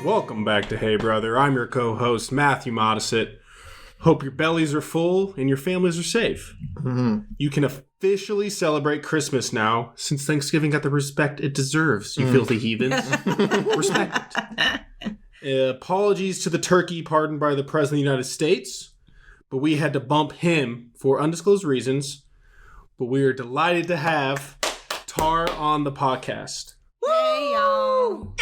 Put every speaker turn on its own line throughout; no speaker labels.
Welcome back to Hey Brother. I'm your co-host, Matthew Modisett. Hope your bellies are full and your families are safe. Mm-hmm. You can officially celebrate Christmas now, since Thanksgiving got the respect it deserves, you filthy heathens. Respect it. Apologies to the turkey pardoned by the President of the United States, but we had to bump him for undisclosed reasons. But we are delighted to have Tara on the podcast.
Hey, y'all.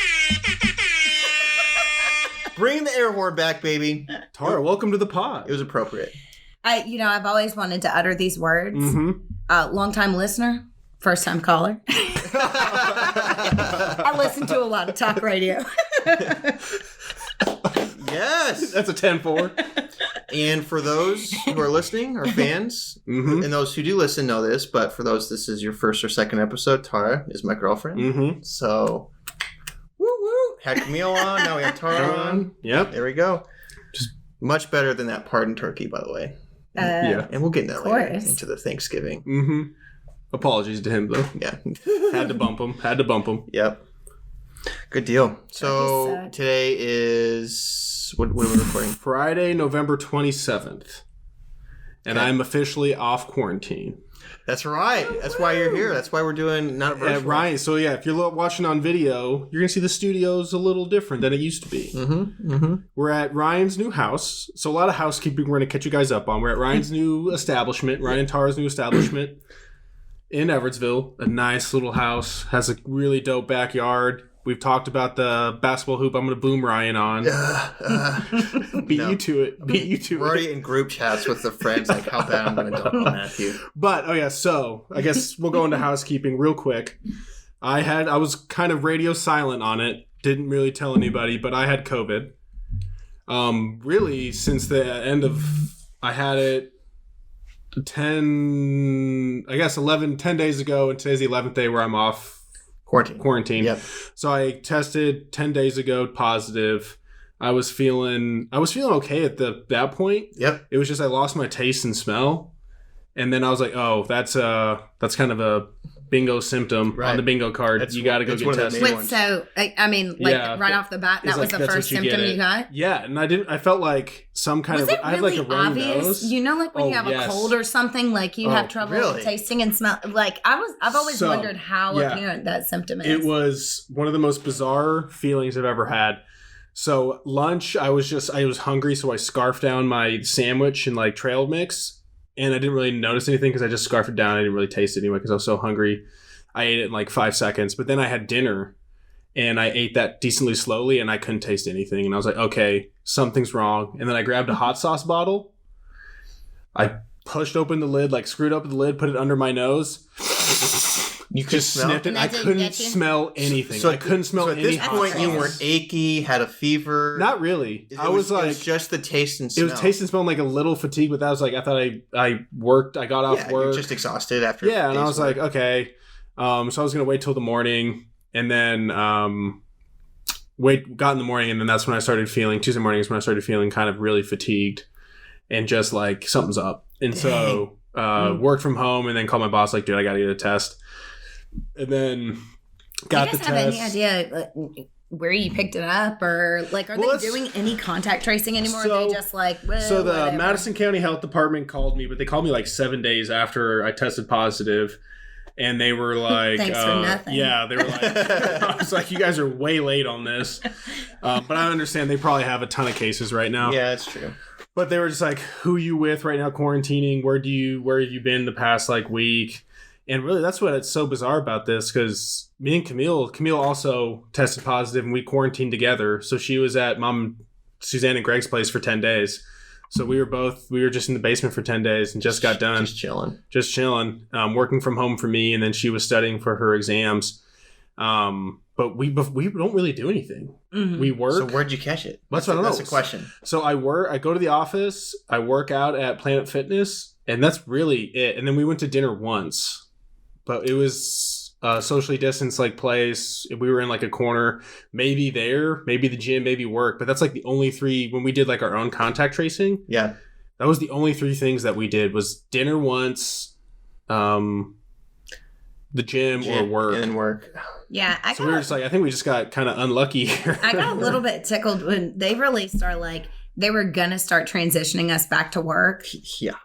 Bring the air horn back, baby.
Tara, welcome to the pod.
It was appropriate.
I've always wanted to utter these words.
Mm-hmm.
Long-time listener, first-time caller. I listen to a lot of talk radio.
Yes.
That's a 10-4.
And for those who are listening, our fans, and those who do listen know this, but for those this is your first or second episode, Tara is my girlfriend.
Mm-hmm.
So, woo-woo. Had Camille on, now we have Tara on.
Yep.
There we go. Just much better than that pardoned turkey, by the way.
Yeah.
And we'll get into that later, into the Thanksgiving.
Mm-hmm. Apologies to him, though.
Yeah.
Had to bump him.
Yep. Good deal. So, today is... What are we recording?
Friday, November 27th. And I'm officially off quarantine.
That's right. That's why you're here. That's why we're doing not virtual.
Ryan, so yeah, if you're watching on video, you're going to see the studio's a little different than it used to be.
Mm-hmm. Mm-hmm.
We're at Ryan's new house. So a lot of housekeeping we're going to catch you guys up on. We're at Ryan's new establishment, Ryan and Tara's new establishment in Everettsville. A nice little house. Has a really dope backyard. We've talked about the basketball hoop I'm going to boom Ryan on. Beat you to it.
We're already in group chats with the friends, like how bad I'm going to dunk on Matthew.
But, so I guess we'll go into housekeeping real quick. I was kind of radio silent on it. Didn't really tell anybody, but I had COVID. Really, since the end of... I had it 10 days ago, and today's the 11th day where I'm off quarantine.
Yep.
So I tested 10 days ago positive. I was feeling okay at that point.
Yep.
It was just I lost my taste and smell. And then I was like, oh, that's kind of a bingo symptom on the bingo card. You got to go get tested.
Wait, so right off the bat, that was the first symptom you got?
Yeah, and I felt like some kind
I had like a runny nose. You know, like when you have a cold or something, like you have trouble tasting and smell. Like I've always wondered how apparent that symptom is.
It was one of the most bizarre feelings I've ever had. So lunch, I was hungry, so I scarfed down my sandwich and like trail mix. And I didn't really notice anything because I just scarfed it down. I didn't really taste it anyway because I was so hungry. I ate it in like 5 seconds. But then I had dinner and I ate that decently slowly and I couldn't taste anything. And I was like, okay, something's wrong. And then I grabbed a hot sauce bottle. I pushed open the lid, like screwed up the lid, put it under my nose.
You could
sniffed it. I couldn't smell anything. I couldn't smell any.
At this point, you weren't achy, had a fever.
Not really.
It was just the taste and smell.
It was taste and smell, like a little fatigue, but that was like I thought I worked. I got off work.
You're just exhausted after.
Yeah, and I was like, okay. So I was gonna wait till the morning, and then got in the morning, and then that's when I started feeling. Tuesday morning is when I started feeling kind of really fatigued, and just like something's up. And so worked from home, and then called my boss like, dude, I gotta get a test. And then got the test. Do you guys have any idea
where you picked it up, or like are they doing any contact tracing anymore? Or are they just like
so the whatever? Madison County Health Department called me, but they called me like 7 days after I tested positive, and they were like,
"Thanks for nothing."
Yeah, they were like, I was like, "You guys are way late on this," but I understand they probably have a ton of cases right now.
Yeah, that's true.
But they were just like, "Who you with right now? Quarantining? Where have you been the past like week?" And really, that's what it's so bizarre about this, because me and Camille also tested positive, and we quarantined together. So she was at Mom, Suzanne, and Greg's place for 10 days. So we were just in the basement for 10 days and just got done. Just chilling. Working from home for me, and then she was studying for her exams. But we don't really do anything. Mm-hmm. We work.
So where'd you catch it?
That's what I don't know.
That's the question.
So I go to the office, I work out at Planet Fitness, and that's really it. And then we went to dinner once. But it was a socially distanced like place. We were in like a corner, maybe the gym, maybe work. But that's like the only three when we did like our own contact tracing.
Yeah.
That was the only 3 things that we did was dinner once, the gym or work.
And work.
Yeah.
We were just like, I think we just got kind of unlucky here.
I got a little bit tickled when they released our, like, they were going to start transitioning us back to work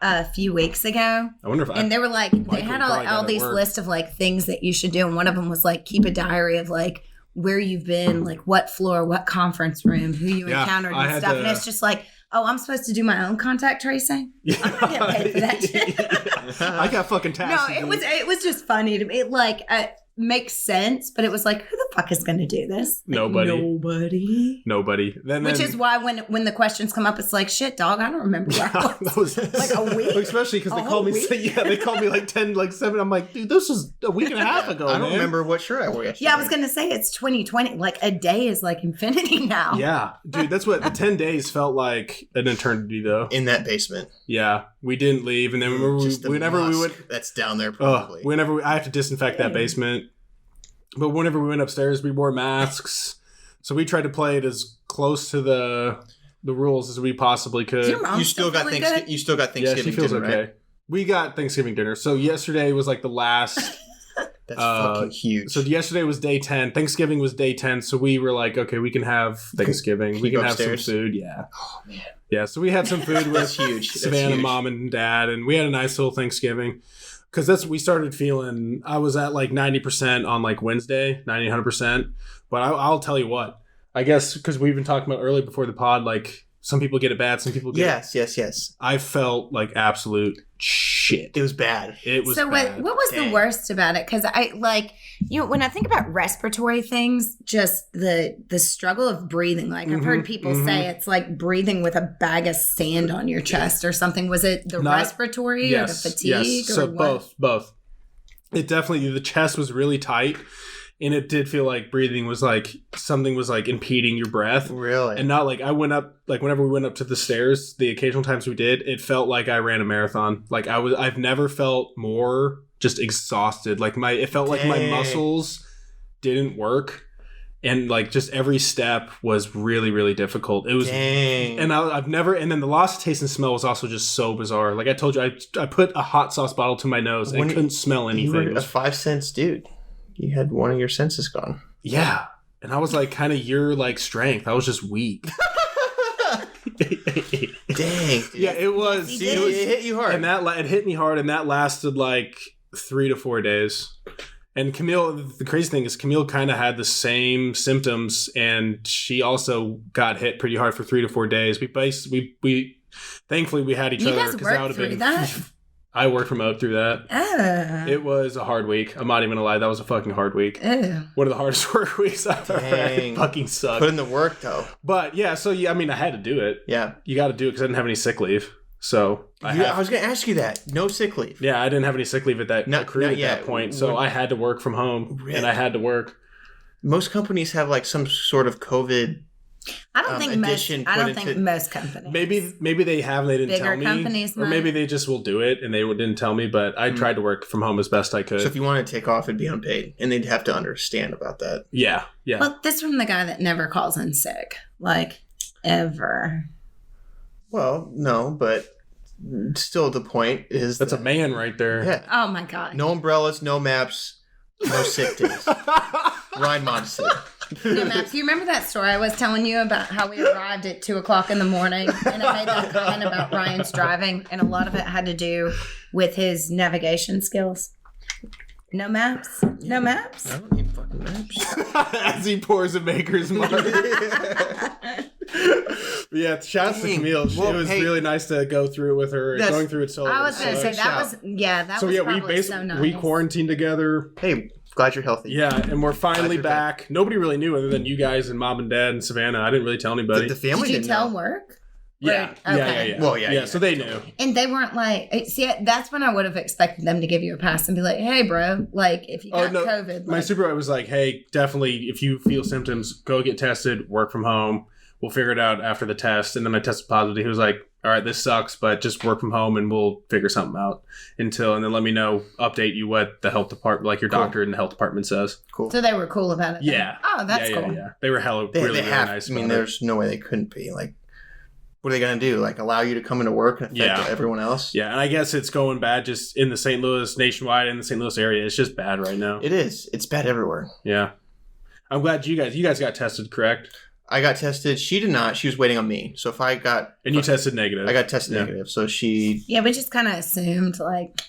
a few weeks ago.
I wonder if
And they were like, they had all these lists of, like, things that you should do. And one of them was, like, keep a diary of, like, where you've been, like, what floor, what conference room, who you encountered and stuff. And it's just like, oh, I'm supposed to do my own contact tracing?
Yeah.
I'm not getting paid for that shit.
I got fucking tasks.
No, it was just funny to me. It, like, makes sense, but it was like, who the fuck is going to do this? Like,
Nobody.
Which is why when the questions come up, it's like, shit, dog, I don't remember where I was. Like a week?
Especially because they called me, they called me like 10, like 7. I'm like, dude, this was a week and a half ago,
I don't remember what shirt I wore yesterday.
Yeah, I was going to say, it's 2020. Like, a day is like infinity now.
Yeah. Dude, that's what the 10 days felt like an eternity, though.
In that basement.
Yeah. We didn't leave. And then whenever we went...
That's down there, probably.
I have to disinfect that basement. But whenever we went upstairs, we wore masks. So we tried to play it as close to the rules as we possibly could.
You still got Thanksgiving
yeah, she feels
dinner,
okay.
right?
We got Thanksgiving dinner. So yesterday was like the last.
That's fucking huge.
So yesterday was day 10. Thanksgiving was day 10. So we were like, okay, we can have Thanksgiving. We can have some food. Yeah.
Oh man.
Yeah. So we had some food with Savannah, mom, and dad, and we had a nice little Thanksgiving. Because we started feeling, I was at like 90% on like Wednesday, 100%. But I'll tell you what, I guess because we've been talking about early before the pod, like some people get it bad, some people get
it. Yes.
I felt like absolute shit.
It was bad.
So what was the worst about it? Because I like, when I think about respiratory things, just the struggle of breathing. Like I've heard people say it's like breathing with a bag of sand on your chest or something. Was it the respiratory or the fatigue?
Yes. So both. It definitely, the chest was really tight. And it did feel like breathing was like something was like impeding your breath.
Really?
And not like I went up, like whenever we went up to the stairs, the occasional times we did, it felt like I ran a marathon. Like I've never felt more just exhausted. Like it felt like my muscles didn't work. And like just every step was really, really difficult. It was, and I've never, and then the loss of taste and smell was also just so bizarre. Like I told you, I put a hot sauce bottle to my nose and couldn't smell anything.
You were a 5 cents dude. You had one of your senses gone.
Yeah. And I was like kind of your like strength. I was just weak.
Dang. Dude.
Yeah, it was.
It hit you hard.
And it hit me hard, and that lasted like 3 to 4 days. And Camille, the crazy thing is Camille kind of had the same symptoms, and she also got hit pretty hard for 3 to 4 days. We thankfully we had each other because that would have been. That? I worked remote through that. It was a hard week. I'm not even gonna lie. That was a fucking hard week. One of the hardest work weeks I've ever had. It fucking sucked.
Put in the work though.
But yeah, so yeah, I mean, I had to do it.
Yeah.
You got to do it because I didn't have any sick leave. So
I was gonna ask you that. No sick leave.
Yeah, I didn't have any sick leave at that that point. So I had to work from home, and I had to work.
Most companies have like some sort of COVID.
I don't think most companies.
Maybe they have and they didn't tell me.
Bigger companies
or maybe they just will do it and they didn't tell me, but I tried to work from home as best I could.
So if you wanted to take off, it'd be unpaid. And they'd have to understand about that.
Yeah.
Well, this from the guy that never calls in sick. Like, ever.
Well, no, but still the point is...
That's a man right there.
Yeah.
Oh, my God.
No umbrellas, no maps, no sick days. Ryan Modesty.
No maps. You remember that story I was telling you about how we arrived at 2:00 in the morning, and I made that comment about Ryan's driving, and a lot of it had to do with his navigation skills. No maps. No maps.
I don't need fucking maps.
As he pours a Maker's Mark. Yeah, shouts to Camille. It was really nice to go through it with her. Going through it solo.
I was going to say that was
we quarantined together.
Hey. Glad you're healthy.
Yeah, and we're finally back. Back. Nobody really knew other than you guys and mom and dad and Savannah. I didn't really tell anybody.
The family
didn't tell work?
Yeah.
Okay.
Yeah. Well, yeah. So they knew.
And they weren't like, see, that's when I would have expected them to give you a pass and be like, hey, bro, like, if you got COVID.
My supervisor was like, hey, definitely, if you feel symptoms, go get tested, work from home. We'll figure it out after the test. And then I tested positive. He was like, all right, this sucks, but just work from home and we'll figure something out and then let me know, update you what the health department, like your doctor in the health department says.
Cool.
So they were cool about it.
Yeah.
Oh, that's cool.
Yeah. They were really nice.
I mean, there's no way they couldn't be. Like What are they going to do? Like, allow you to come into work and affect everyone else?
Yeah, and I guess it's going bad just in the St. Louis, nationwide, in the St. Louis area. It's just bad right now.
It is. It's bad everywhere.
Yeah. I'm glad you guys got tested, correct?
I got tested. She did not. She was waiting on me. So if I got...
And you tested negative.
I got tested negative. So she...
Yeah, we just kind of assumed, like...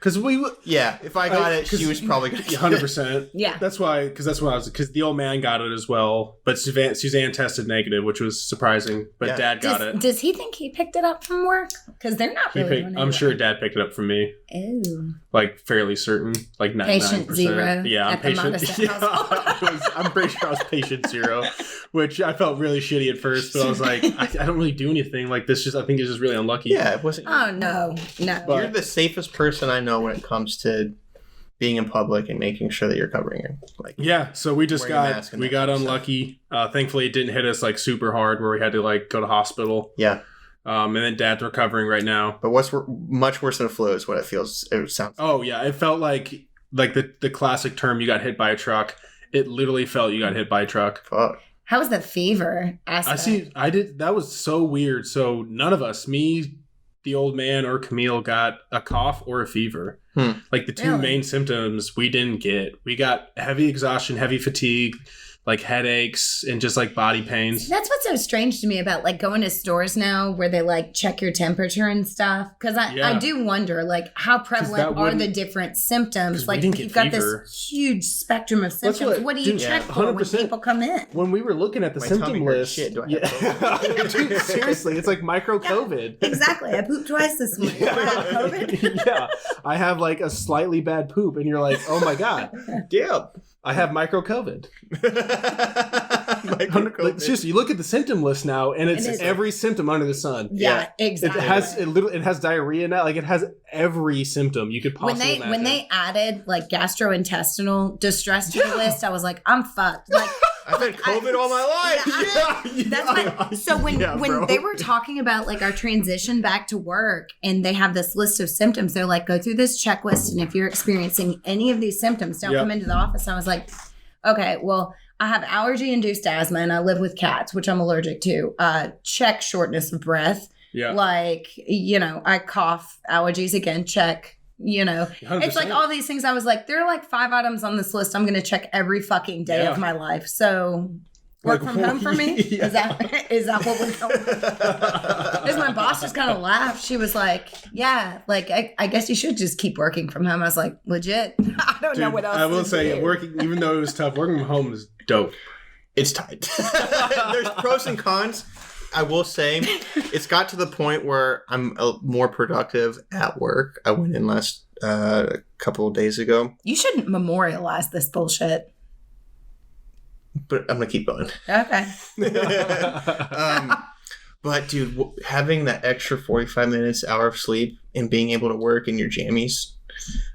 Because
if I got it, she was probably going to
100%.
Yeah.
That's why, because the old man got it as well. But Suzanne tested negative, which was surprising. But Dad got it.
Does he think he picked it up from work? Because they're not really doing it.
I'm sure Dad picked it up from me.
Ew.
Like, fairly certain. Like 99%.
Patient 0.
Yeah, I'm patient. I'm pretty sure I was patient 0. Which I felt really shitty at first. But I was like, I don't really do anything. Like, I think it's just really unlucky.
Yeah, it wasn't...
Oh, no.
You're the safest person I know when it comes to being in public and making sure that you're covering it.
So we just got unlucky. Thankfully it didn't hit us like super hard where we had to like go to hospital.
Yeah.
And then Dad's recovering right now.
But what's much worse than a flu is what it sounds.
Oh yeah, it felt like the classic term, you got hit by a truck. It literally felt you got hit by a truck.
Fuck.
How was the fever aspect?
That was so weird. So none of us, me, the old man, or Camille, got a cough or a fever. Like the two main symptoms we didn't get. We got heavy exhaustion, heavy fatigue, like headaches, and just like body pains.
That's what's so strange to me about like going to stores now where they like check your temperature and stuff. Because I do wonder like how prevalent are the different symptoms. Like you've got this huge spectrum of symptoms. What do you check for when people come in?
When we were looking at the symptom list,
do I have
dude, seriously, it's like micro COVID.
Yeah, exactly. I pooped twice this morning. Do I have COVID?
Yeah, I have like a slightly bad poop, and you're like, oh my god,
yeah.
I have micro COVID. It's just, you look at the symptom list now, and it's every symptom under the sun.
Yeah, exactly.
It has diarrhea now. Like it has every symptom you could possibly imagine.
When they added like gastrointestinal distress to the list, I was like, I'm fucked. Like
I've had COVID all my
life. So when they were talking about like our transition back to work, and they have this list of symptoms, they're like, go through this checklist, and if you're experiencing any of these symptoms, don't come into the office. And I was like, okay, well, I have allergy-induced asthma, and I live with cats, which I'm allergic to. Check shortness of breath. Yeah. Like, I cough, allergies again, check. 100%. It's like all these things. I was like, there are like 5 items on this list I'm going to check every fucking day of my life. So work from home for me? Yeah. Is that what we're going with? Because my boss just kind of laughed. She was like, yeah, like, I guess you should just keep working from home. I was like, legit. I don't know what else
I will say, working, even though it was tough, working from home is dope.
It's tight. There's pros and cons. I will say it's got to the point where I'm more productive at work. I went in last couple of days ago.
You shouldn't memorialize this bullshit.
But I'm going to keep going.
Okay.
But dude, having that extra 45 minutes, hour of sleep, and being able to work in your jammies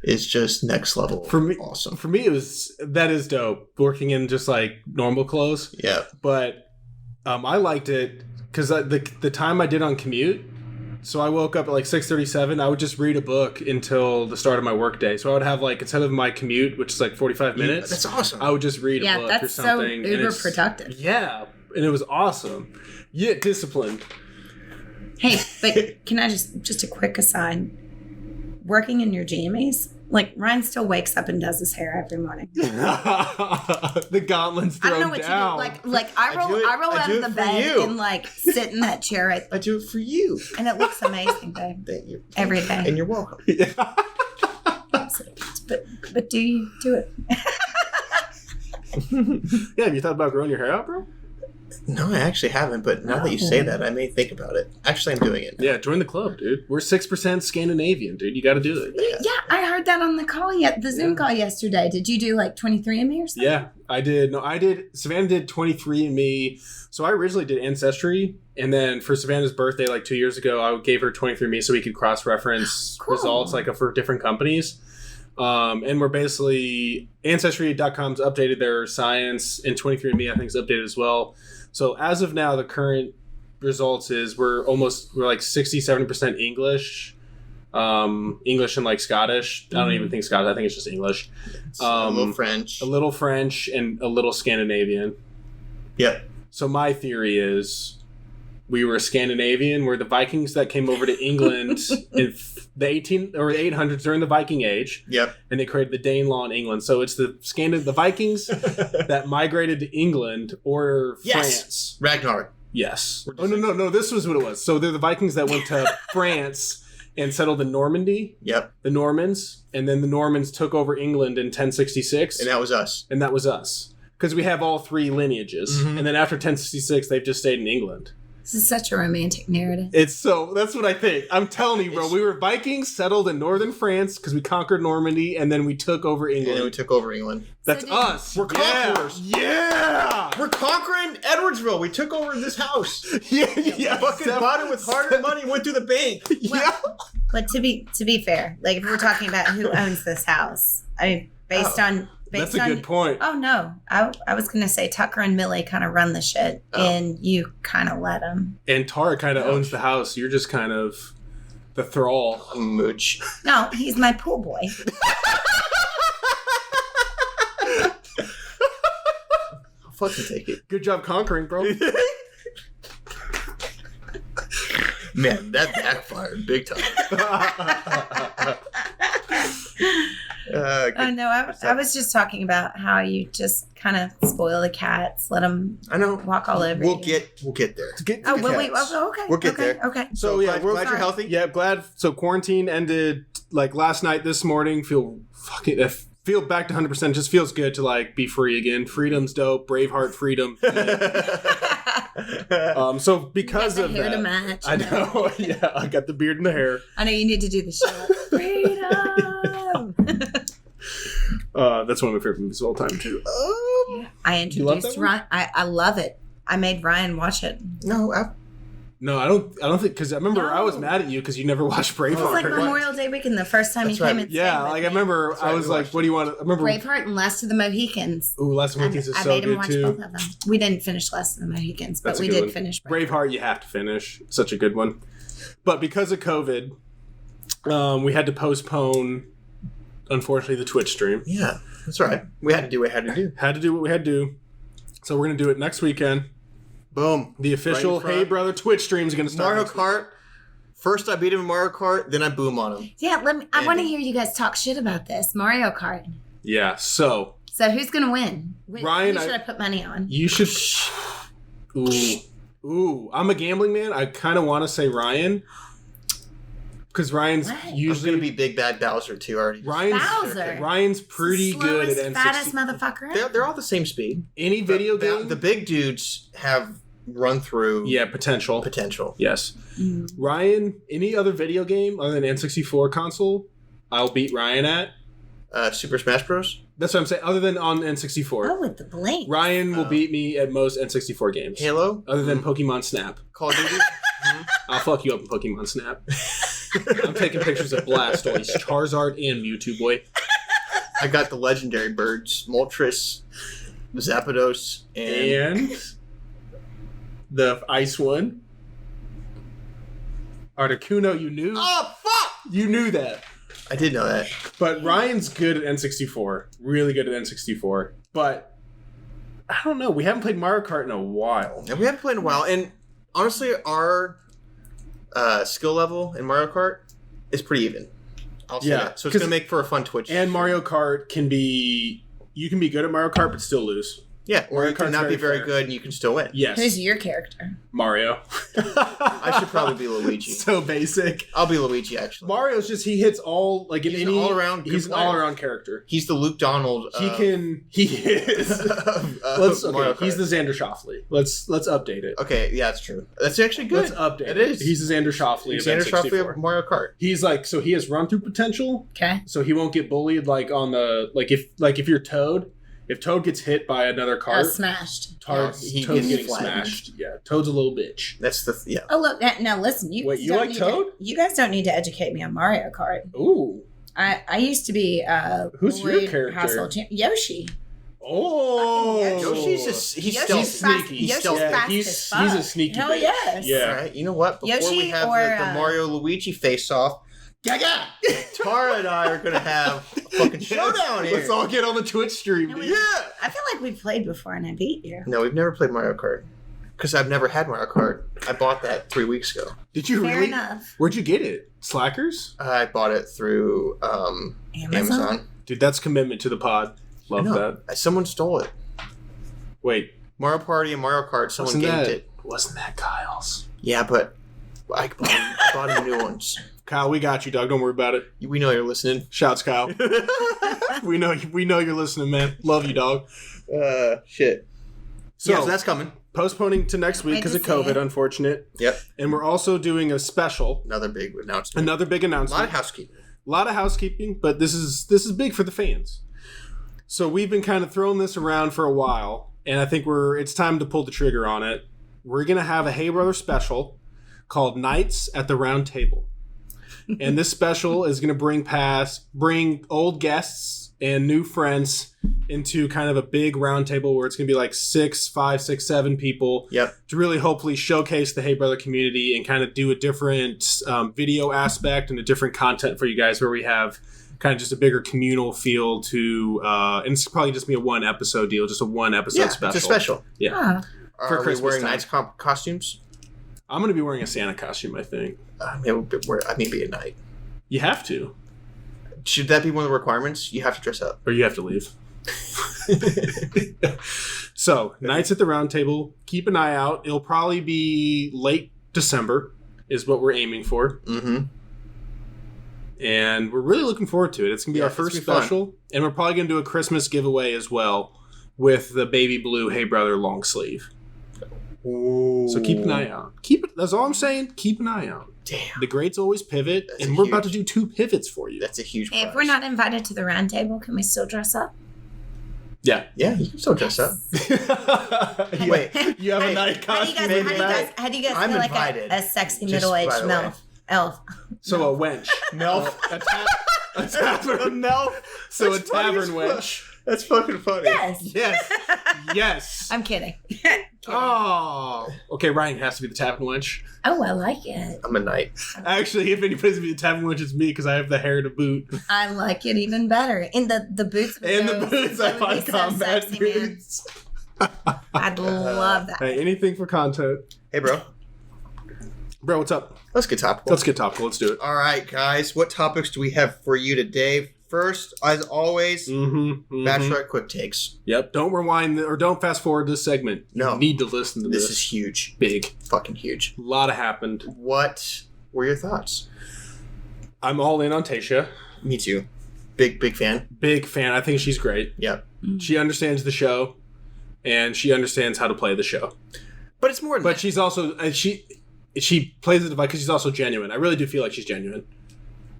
is just next level.
For me,
awesome.
For me, that is dope. Working in just like normal clothes.
Yeah.
But I liked it because the time I did on commute, so I woke up at like 6:37. I would just read a book until the start of my workday. So I would have like, instead of my commute, which is like 45 minutes.
That's awesome.
I would just read a book or something.
Yeah, that's so uber productive.
Yeah, and it was awesome. Yeah, disciplined.
Hey, but can I just a quick aside? Working in your jammies, like Ryan still wakes up and does his hair every morning.
The gauntlets thrown down. I don't know what you do. Like I roll out of the bed and like sit in that chair.
I do it for you,
and it looks amazing, babe. Every day,
and you're welcome.
Yeah.
But do you do it?
Yeah, have you thought about growing your hair out, bro?
No, I actually haven't, but now that you say that, I may think about it. Actually, I'm doing it now.
Yeah, join the club, dude. We're 6% Scandinavian, dude. You got to do it.
Yeah, I heard that on the call the Zoom call yesterday. Did you do like 23andMe or something?
Yeah, I did. No, I did. Savannah did 23andMe. So I originally did Ancestry, and then for Savannah's birthday like 2 years ago, I gave her 23andMe so we could cross-reference results like for different companies. And we're basically, Ancestry.com's updated their science, and 23andMe I think is updated as well. So as of now, the current results is we're like 60-70% English, English and like Scottish. I don't even think Scottish. I think it's just English.
A little French,
and a little Scandinavian.
Yep.
So my theory is We were Scandinavian. We're the Vikings that came over to England in the 800s during the Viking Age.
Yep.
And they created the Danelaw in England. So it's the Vikings that migrated to England or France.
Ragnar.
Yes. Oh, no. This was what it was. So they're the Vikings that went to France and settled in Normandy.
Yep.
The Normans. And then the Normans took over England in 1066.
And that was us.
Because we have all three lineages. Mm-hmm. And then after 1066, they've just stayed in England.
This is such a romantic narrative.
That's what I think. I'm telling you, bro. We were Vikings settled in northern France because we conquered Normandy and then we took over England. That's us.
We're conquerors.
Yeah.
We're conquering Edwardsville. We took over this house.
Yeah.
Fucking bought it with hard money, went through the bank.
But to be fair, like if we're talking about who owns this house, I mean, based on
that's a good point.
Oh no, I was gonna say Tucker and Millie kind of run the shit, and you kind of let them.
And Tara kind of owns the house. You're just kind of the thrall.
Mooch.
No, he's my pool boy.
I'll fucking take it.
Good job conquering, bro.
Man, that backfired big time.
Oh no, I was just talking about how you just kind of spoil the cats, let them walk all over
We'll get there.
Okay.
We'll get there.
Okay.
So yeah, glad you're healthy.
Yeah, glad. So quarantine ended like last night, this morning. Feel back to 100%. Just feels good to like be free again. Freedom's dope. Braveheart freedom. So because of
hair
that,
to match,
I know. Yeah, I got the beard and the hair.
I know you need to do the show. Freedom.
That's one of my favorite movies of all time too.
I introduced Ryan. I love it. I made Ryan watch it.
No, I don't think because I remember I was mad at you because you never watched Braveheart.
It was like Memorial Day weekend, the first time you came and
yeah, like I remember I was like, "What do you want?" I remember
Braveheart and Last of the Mohicans.
Ooh, Last of the Mohicans is so good too. I made him watch both of them.
We didn't finish Last of the Mohicans, but we did finish
Braveheart. You have to finish. Such a good one. But because of COVID, we had to postpone. Unfortunately, the Twitch stream.
Yeah, that's right. We had to do what we had to do.
Had to do what we had to do. So we're gonna do it next weekend.
Boom.
The official Hey Brother Twitch stream is going to start.
Mario Kart. First I beat him in Mario Kart, then I boom on him.
Yeah, I want to hear you guys talk shit about this. Mario Kart.
Yeah, so
who's going to win?
Ryan,
who should I put money on?
You should... Ooh. I'm a gambling man. I kind of want to say Ryan. Because Ryan's usually...
going to be Big Bad Bowser too already.
Ryan's pretty good at N64.
Fattest motherfucker.
They're all the same speed.
Any video game...
The big dudes have... run through potential
yes. Ryan, any other video game other than N64 console I'll beat Ryan at
Super Smash Bros.
That's what I'm saying, other than on N64.
With the blink
Ryan will beat me at most N64 games.
Halo
other than Pokemon Snap.
Call of Duty.
I'll fuck you up in Pokemon Snap. I'm taking pictures of Blastoise, Charizard, and Mewtwo, boy.
I got the legendary birds Moltres, Zapdos,
and the ice one. Articuno, you knew?
Oh, fuck!
You knew that.
I did know that.
But Ryan's good at N64. Really good at N64. But, I don't know. We haven't played Mario Kart in a while.
Yeah, we haven't played in a while. And, honestly, our skill level in Mario Kart is pretty even. I'll say that. So it's going to make for a fun Twitch.
And Mario Kart can be... You can be good at Mario Kart, but still lose.
Yeah, or you can not be very good and you can still win.
Yes.
Who's your character?
Mario.
I should probably be Luigi.
So basic.
I'll be Luigi, actually.
Mario's just, he hits all, like,
he's an all-around
He's an all-around character.
He's the Luke Donald.
He is. He's the Xander Shoffley. Let's update it.
Okay, yeah, that's true. That's actually good.
Let's update
it. It is.
He's the Xander Shoffley of N64.
Shoffley of Mario Kart.
He's like, so he has run-through potential.
Okay.
So he won't get bullied, like, on the, if you're Toad, if Toad gets hit by another cart,
smashed.
Toad's getting smashed. Yeah, Toad's a little bitch.
That's
Oh look, now listen. You
like Toad?
You guys don't need to educate me on Mario Kart.
Ooh.
I used to be
who's your character?
Yoshi.
Oh,
Yoshi's
sneaky.
He's fast
he's a sneaky.
Hell yes.
Yeah.
All right. You know what? Before
Yoshi
we have the Mario Luigi face off. Gaga! Tara and I are going to have a fucking showdown here.
Let's all get on the Twitch stream.
I feel like we've played before and I beat you.
No, we've never played Mario Kart. Because I've never had Mario Kart. I bought that 3 weeks ago.
Did you
Fair
really?
enough.
Where'd you get it? Slackers?
I bought it through Amazon.
Dude, that's commitment to the pod. Love that.
Someone stole it.
Wait.
Mario Party and Mario Kart, someone gamed it.
Wasn't that Kyle's?
Yeah, but I bought him new ones.
Kyle, we got you, dog. Don't worry about it.
We know you're listening.
Shouts, Kyle. we know you're listening, man. Love you, dog.
Shit. So that's coming.
Postponing to next week because of COVID, unfortunate.
Yep.
And we're also doing a special.
Another big announcement.
A lot of housekeeping, but this is big for the fans. So we've been kind of throwing this around for a while, and I think it's time to pull the trigger on it. We're going to have a Hey Brother special called Nights at the Round Table. And this special is going to bring old guests and new friends into kind of a big round table where it's going to be like 5, 6, 7 people.
Yep.
To really hopefully showcase the Hey Brother community and kind of do a different video aspect and a different content for you guys where we have kind of just a bigger communal feel to, and it's probably just be a 1 episode deal, just a 1 episode special.
It's a special.
Yeah.
For Christmas wearing nice costumes?
I'm going to be wearing a Santa costume, I think.
Maybe at night.
You have to.
Should that be one of the requirements? You have to dress up.
Or you have to leave. So, Nights at the Round Table. Keep an eye out. It'll probably be late December is what we're aiming for.
Mm-hmm.
And we're really looking forward to it. It's going to be our first special. Fun. And we're probably going to do a Christmas giveaway as well with the baby blue Hey Brother long sleeve.
Ooh.
So keep an eye out. That's all I'm saying. Keep an eye out.
Damn.
The greats always pivot, and we're about to do 2 pivots for you.
That's a huge prize.
If we're not invited to the round table, can we still dress up?
Yeah.
Yeah, you can still dress up.
Wait, you have a night costume?
How do you guys feel like a sexy middle-aged elf?
So a wench.
Melf.
A tavern.
Melf.
So a tavern wench.
That's fucking funny.
Yes.
I'm kidding.
Oh. Okay, Ryan has to be the tavern wench.
Oh, I like it.
I'm a knight.
Actually, if anybody's be the tavern wench, it's me because I have the hair to boot.
I like it even better. In the boots.
And the boots. I find combat boots.
I'd love that.
Hey, anything for content.
Hey, bro.
Bro, what's up?
Let's get topical.
Let's do it.
All right, guys. What topics do we have for you today? First, as always, Bachelorette quick takes.
Yep. Don't rewind or don't fast forward this segment.
No.
You need to listen to this.
This is huge.
Big.
Fucking huge.
A lot happened.
What were your thoughts?
I'm all in on Tayshia.
Me too. Big fan.
Big fan. I think she's great.
Yep.
She understands the show, and she understands how to play the show.
But it's more than that.
She's also... She plays the device because she's also genuine. I really do feel like she's genuine.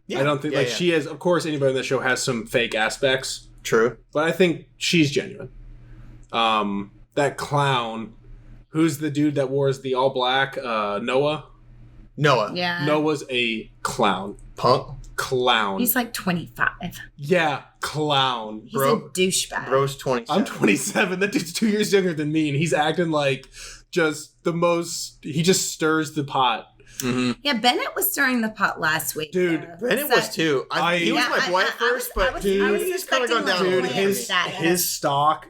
Yeah. I don't think she is. Of course, anybody on the show has some fake aspects.
True.
But I think she's genuine. That clown, who's the dude that wears the all black? Noah.
Yeah.
Noah's a clown.
Punk.
Clown.
He's like 25.
Yeah, clown.
He's a douchebag.
Bro's 27.
I'm 27. That dude's 2 years younger than me, and he's acting like just the most. He just stirs the pot.
Mm-hmm.
Yeah, Bennett was stirring the pot last week.
Dude, Bennett was too. He was my boy at first, but he's kind of gone down.
Dude, his stock.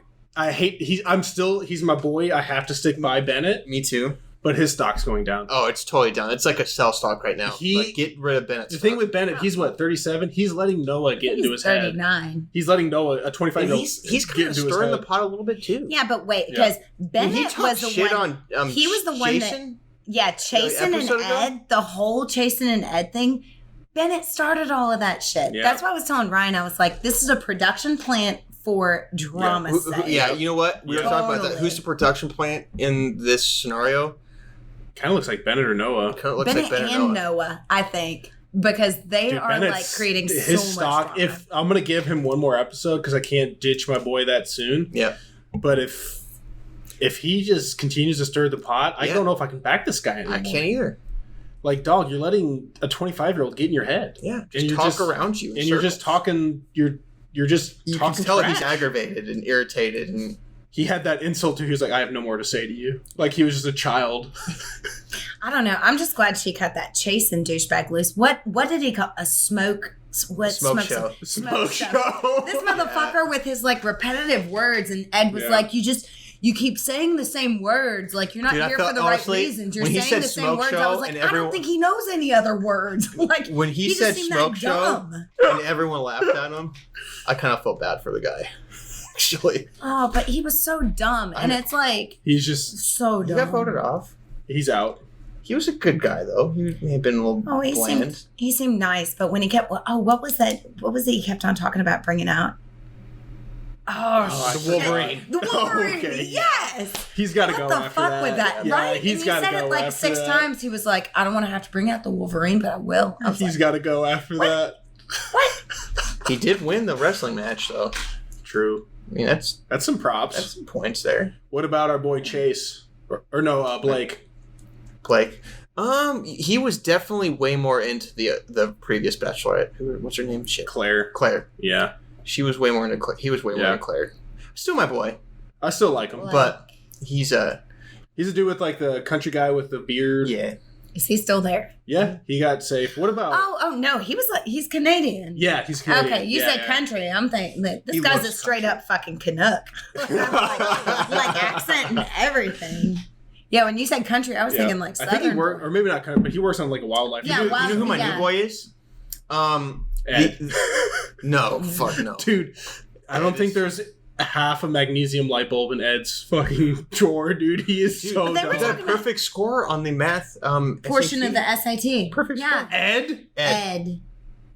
He's my boy. I have to stick by Bennett.
Me too.
But his stock's going down.
Oh, it's totally down. It's like a sell stock right now. Get rid of Bennett.
The thing with Bennett, he's what, 37? He's letting Noah get into his
39.
Head. He's letting Noah, a 25-year-old,
he's kind of stirring the pot a little bit too.
Yeah, but wait, because Bennett was the one. He was the one that. Yeah, Chasen and Ed, the whole Chasen and Ed thing, Bennett started all of that shit. Yeah. That's why I was telling Ryan, I was like, this is a production plant for drama's sake.
Yeah, you know what? We were talking about that. Who's the production plant in this scenario?
Kind of looks like Bennett or Noah.
Bennett and Noah, I think. Because they are Bennett's, like creating so much
stock.
drama.
If I'm going to give him one more episode because I can't ditch my boy that soon.
Yeah.
But if he just continues to stir the pot, I don't know if I can back this guy anymore.
I can't either.
Like, dog, you're letting a 25-year-old get in your head.
Yeah, just talk around you.
And you're just talking, you're just
you
talking
can tell
trash.
He's aggravated and irritated. And
he had that insult too. He was like, I have no more to say to you. Like, he was just a child.
I don't know. I'm just glad she cut that Chasen douchebag loose. What did he call a smoke? What
smoke show?
Smoke show. This motherfucker with his like repetitive words, and Ed was like, "You you keep saying the same words. Like, you're not here for the right reasons. You're saying the same words. I was like, I don't think he knows any other words. Like,
when he said smoke show and everyone laughed at him, I kind of felt bad for the guy. Actually.
Oh, but he was so dumb. And it's like...
He's just...
so dumb.
He got voted off.
He's out.
He was a good guy, though. He may have been a little bland.
He seemed nice, but when he kept... Oh, what was that? What was it he kept on talking about bringing out?
The Wolverine.
The Wolverine,
okay.
Yes!
He's got to go after that.
What the fuck with that,
yeah,
right?
He's got to go after that.
He said it like 6 times. He was like, I don't want to have to bring out the Wolverine, but I will.
He's got to go after that.
What?
He did win the wrestling match, though.
True.
I mean, that's
some props.
That's some points there.
What about our boy Chase? Or no, Blake.
Blake. He was definitely way more into the previous Bachelorette. What's her name? Shit.
Claire.
Yeah. She was way more into Claire. He was way more into Claire. Still my boy.
I still like him.
But he's a
dude with like the country guy with the beard.
Yeah.
Is he still there?
Yeah, he got safe. What about...
Oh no, he was like, he's Canadian.
Yeah, he's Canadian.
Okay, you said country. I'm thinking that this guy's a straight up fucking Canuck. like accent and everything. Yeah, when you said country, I was thinking like Southern.
I think he worked, or maybe not country, but he works on like a wildlife.
Yeah,
you know who my new boy is?
Ed.
No, fuck no.
Dude, I don't think there's half a magnesium light bulb in Ed's fucking drawer, dude. He is so dumb.
He got a perfect score on the math
portion
SAT.
of the SAT.
Perfect score.
Ed.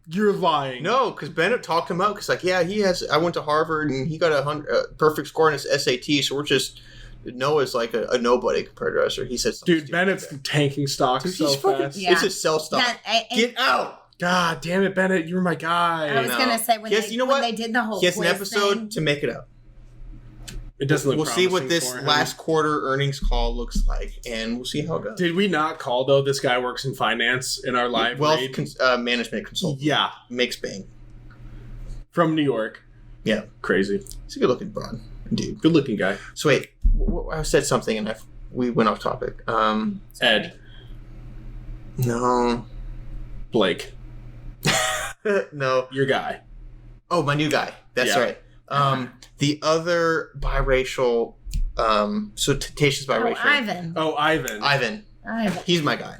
You're lying.
No, because Bennett talked him out. Because I went to Harvard and he got a perfect score in his SAT. So we're just Noah's like a nobody compared to us. Or he said,
dude, Bennett's tanking stock so fast.
Yeah. It's a sell stock. Get out.
God damn it, Bennett, you're my guy.
I was gonna say when they did the whole
he has an episode
thing.
to make it up.
It doesn't look.
We'll see what this last quarter earnings call looks like, and we'll see how it goes.
Did we not call though? This guy works in finance in our live
wealth management consultant.
Yeah,
makes bang
from New York.
Yeah,
crazy.
He's a good looking broad, dude.
Good looking guy.
So wait, I said something and we went off topic.
Ed.
No.
Blake.
No.
Your guy.
Oh, my new guy. That's right. The other biracial, so Tasha's biracial.
Ivan.
He's my guy.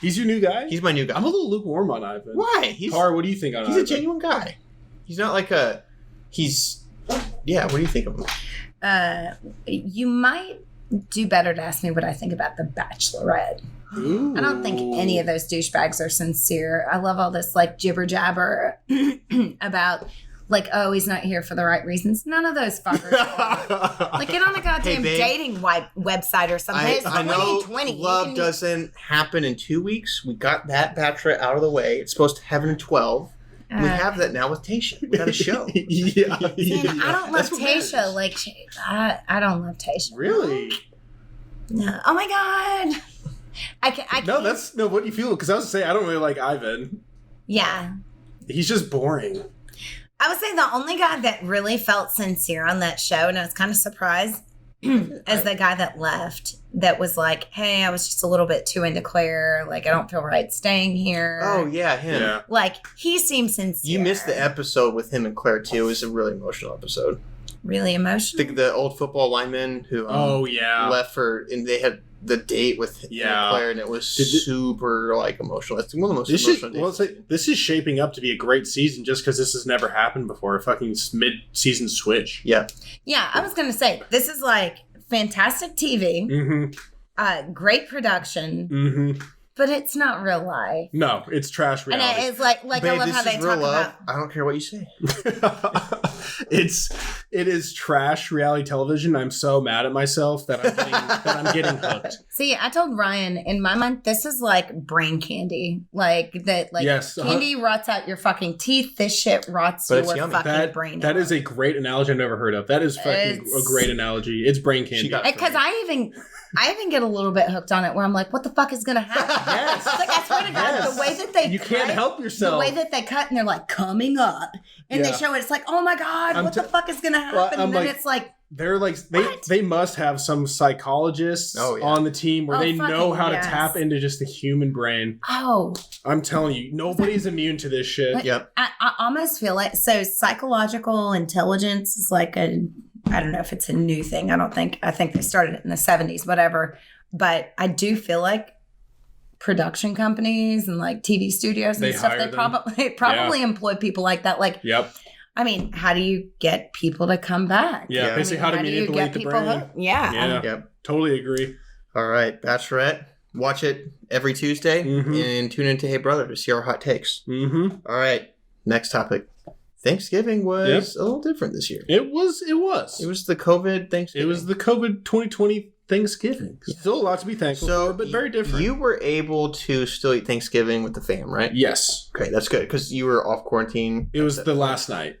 He's your new guy?
He's my new guy.
I'm a little lukewarm on Ivan.
Why?
Tara, what do you think on Ivan?
He's a genuine guy. He's not like what do you think of him?
You might do better to ask me what I think about The Bachelorette.
Ooh.
I don't think any of those douchebags are sincere. I love all this like jibber jabber about like, oh, he's not here for the right reasons. None of those fuckers are. Like, get on a goddamn dating website or something. It's 2020.
Love doesn't happen in 2 weeks. We got that Bachelorette out of the way. It's supposed to happen in 12. We have that now with Tasha. We got a show.
Yeah.
Man, I don't love Tasha. Like, I don't love Tasha.
Really?
No. Oh my god. I can't.
No, that's no. What do you feel? Because I was saying I don't really like Ivan.
Yeah.
He's just boring.
I would say the only guy that really felt sincere on that show, and I was kind of surprised, as the guy that left, that was like, hey, I was just a little bit too into Claire. Like, I don't feel right staying here.
Oh, yeah, him. Yeah.
Like, he seemed sincere.
You missed the episode with him and Claire, too. It was a really emotional episode.
Really emotional?
The old football lineman who left and they had the date with Claire, and it was super like emotional. It's one of the most emotional days.
This is shaping up to be a great season just because this has never happened before. A fucking mid-season switch.
Yeah.
Yeah, I was going to say, this is like fantastic TV, great production, but it's not real life.
No, it's trash reality.
And it's like
Babe,
I love how they talk about...
I don't care what you say.
It is trash reality television. I'm so mad at myself that I'm getting hooked.
See, I told Ryan, in my mind, this is like brain candy. Like that, like candy rots out your fucking teeth. This shit rots your fucking brain.
That is a great analogy I've never heard of. That is fucking a great analogy. It's brain candy.
Because I even get a little bit hooked on it where I'm like, what the fuck is going to happen?
Yes.
Like, I swear to God, the way that they
can't help yourself.
The way that they cut and they're like, coming up. And they show it, it's like, oh my God, what the fuck is going to happen? And then it's like,
they're like, they must have some psychologists on the team where they know how to tap into just the human brain.
Oh.
I'm telling you, nobody's immune to this shit.
Like, I almost feel like, so psychological intelligence is like a I don't know if it's a new thing. I think they started it in the 70s, whatever. But I do feel like production companies and like TV studios and stuff, they probably employ people like that. Like,
yep.
I mean, how do you get people to come back?
Yeah, basically how to manipulate the brand.
Yeah.
Yep.
Totally agree.
All right, Bachelorette. Watch it every Tuesday and tune into Hey Brother to see our hot takes. Mm-hmm. All right, next topic. Thanksgiving was a little different this year.
It was.
It was the COVID Thanksgiving.
It was the COVID 2020 Thanksgiving. Still a lot to be thankful for, but very different.
You were able to still eat Thanksgiving with the fam, right?
Yes.
Okay, that's good because you were off quarantine.
It was the last night.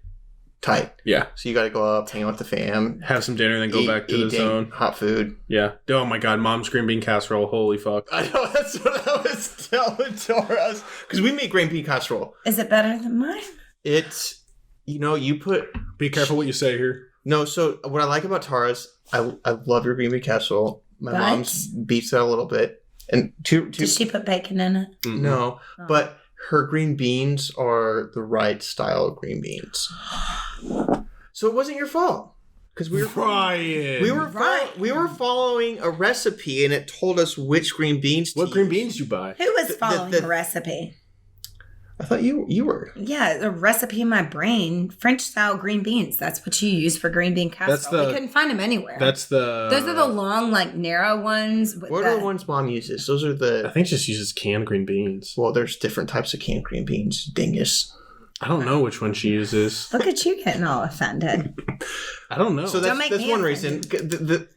Tight.
Yeah.
So you got to go up, hang out with the fam.
Have some dinner, and then go back to the zone.
Hot food.
Yeah. Oh my God, Mom's green bean casserole. Holy fuck.
I know, that's what I was telling Tora. Because we make green bean casserole.
Is it better than mine?
It's, you put...
Be careful what you say here.
No, so what I like about Tara's, I love your green bean casserole. My mom's beats it a little bit. And
Does she put bacon in it?
Mm-hmm. No, but her green beans are the right style of green beans. So it wasn't your fault. Because we were following a recipe and it told us which green beans to
use. Green beans you buy?
Who was following the recipe?
I thought you were.
Yeah, the recipe in my brain, French style green beans. That's what you use for green bean casserole. We couldn't find them anywhere.
Those
are the long, like narrow ones.
What are the ones Mom uses? Those are
I think she just uses canned green beans.
Well, there's different types of canned green beans. Dingus.
I don't know which one she uses.
Look at you getting all offended.
I don't know.
So that's one reason.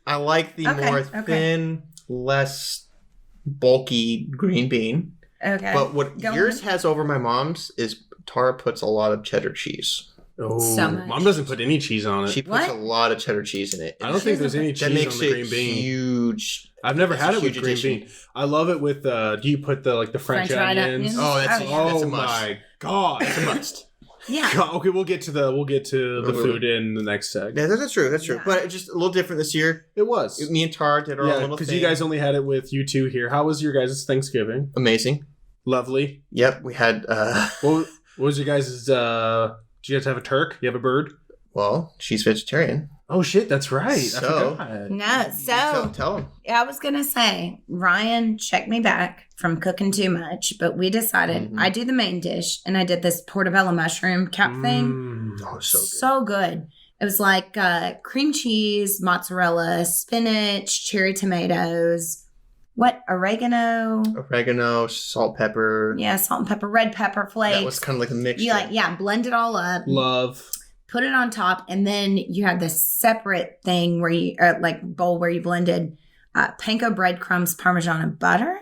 I like the more thin, less bulky green bean.
Okay.
But what yours has over my mom's is Tara puts a lot of cheddar cheese.
Oh, so Mom doesn't put any cheese on it.
She puts a lot of cheddar cheese in it.
I don't think there's any cheese on the green bean.
Huge.
I've never had it with green bean. I love it with. Do you put the French onions?
Oh, that's a must.
My God,
that's a must.
Yeah.
God, okay, we'll get to the food in the next segment.
Yeah, that's true. That's true. Yeah. But it's just a little different this year.
It was.
Me and Tara did our own little thing.
Because you guys only had it with you two here. How was your guys' Thanksgiving?
Amazing.
Lovely.
Yep, we had...
What was your guys'... did you guys have a turk? You have a bird?
Well, she's vegetarian.
Oh, shit, that's right.
So, tell him.
I was going to say, Ryan checked me back from cooking too much, but we decided I do the main dish, and I did this portobello mushroom cap thing.
Oh, so good.
So good. It was like cream cheese, mozzarella, spinach, cherry tomatoes... Oregano,
salt, pepper.
Yeah, salt and pepper, red pepper flakes.
That was kind of like a mixture.
You blend it all up.
Love.
Put it on top, and then you had this separate thing where you, bowl where you blended panko breadcrumbs, Parmesan, and butter.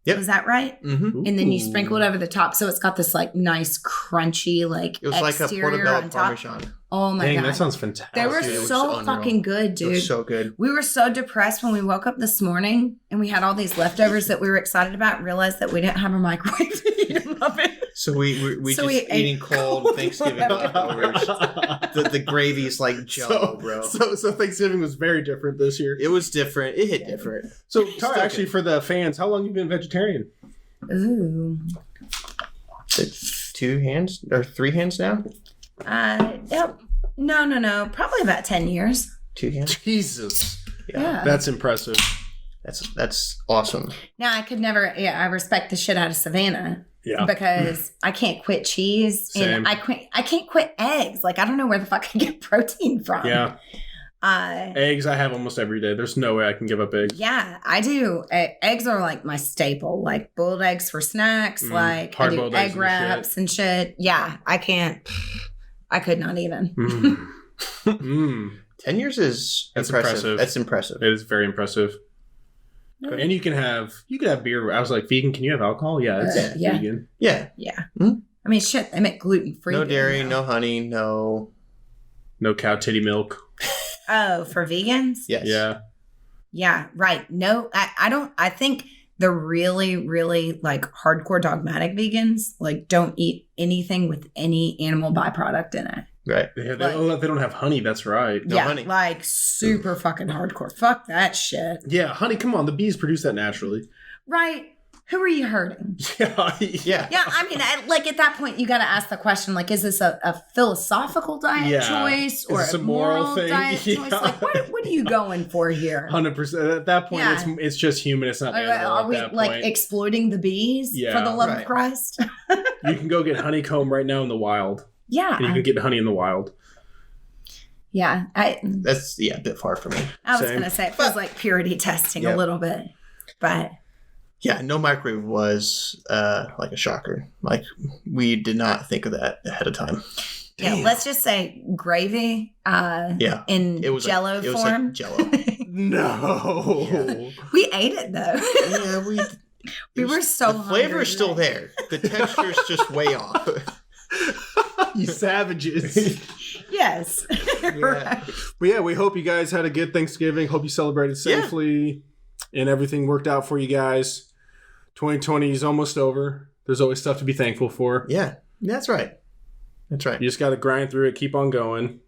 Yep.
Was that right?
Mm-hmm.
And then you sprinkle it over the top, so it's got this nice crunchy
it was like a portobello Parmesan.
Oh my God.
That sounds fantastic.
They were so fucking good, dude.
It was so good.
We were so depressed when we woke up this morning and we had all these leftovers that we were excited about and realized that we didn't have a microwave to eat them up in.
So we just eating cold Thanksgiving leftovers. The gravy's like jello, bro.
So Thanksgiving was very different this year.
It was different. It hit different.
So Tara, actually, for the fans, how long have you been vegetarian?
Ooh.
It's 2 hands or 3 hands now?
Yep. No. Probably about 10 years.
2 hands?
Jesus.
Yeah.
That's impressive.
That's awesome.
Now, I could never, I respect the shit out of Savannah.
Yeah.
Because I can't quit cheese.
Same.
And I can't quit eggs. I don't know where the fuck I get protein from.
Yeah. Eggs I have almost every day. There's no way I can give up eggs.
Yeah, I do. Eggs are my staple. Boiled eggs for snacks. I do egg wraps and shit. Yeah, I can't. I could not even.
10 years is impressive. That's impressive.
It is very impressive. Okay. And you can have beer. I was like, vegan, can you have alcohol? Yeah, it's vegan.
Yeah.
Yeah. Mm-hmm. I mean, shit, they make gluten-free.
No dairy, no honey, no
cow titty milk.
Oh, for vegans?
Yes.
Yeah.
Yeah, right. No, I don't. I think the really, really hardcore dogmatic vegans don't eat anything with any animal byproduct in it.
Right.
They don't have honey. That's right.
No honey.
Super fucking hardcore. Fuck that shit.
Yeah, honey. Come on, the bees produce that naturally.
Right. Who are you hurting?
Yeah.
Yeah, I mean, like at that point, you got to ask the question, like, is this a philosophical diet choice or
is this
a moral
thing?
diet choice? Like, what are you going for here?
100%. At that point, it's just human. It's not animal.
Are we like exploiting the bees for the love of Christ?
You can go get honeycomb right now in the wild.
Yeah.
And you can get honey in the wild.
Yeah.
That's a bit far for me.
I was going to say, it feels like purity testing a little bit, but...
Yeah, no microwave was like a shocker. Like, we did not think of that ahead of time.
Damn. Yeah, let's just say gravy in Jell-O form.
Like Jell-O.
No.
Yeah. We ate it, though.
Yeah, we were so hungry. The flavor is still there. The texture is just way off.
You savages.
Yes.
Right. But yeah, we hope you guys had a good Thanksgiving. Hope you celebrated safely and everything worked out for you guys. 2020 is almost over. There's always stuff to be thankful for.
Yeah, that's right. That's right.
You just got to grind through it, keep on going.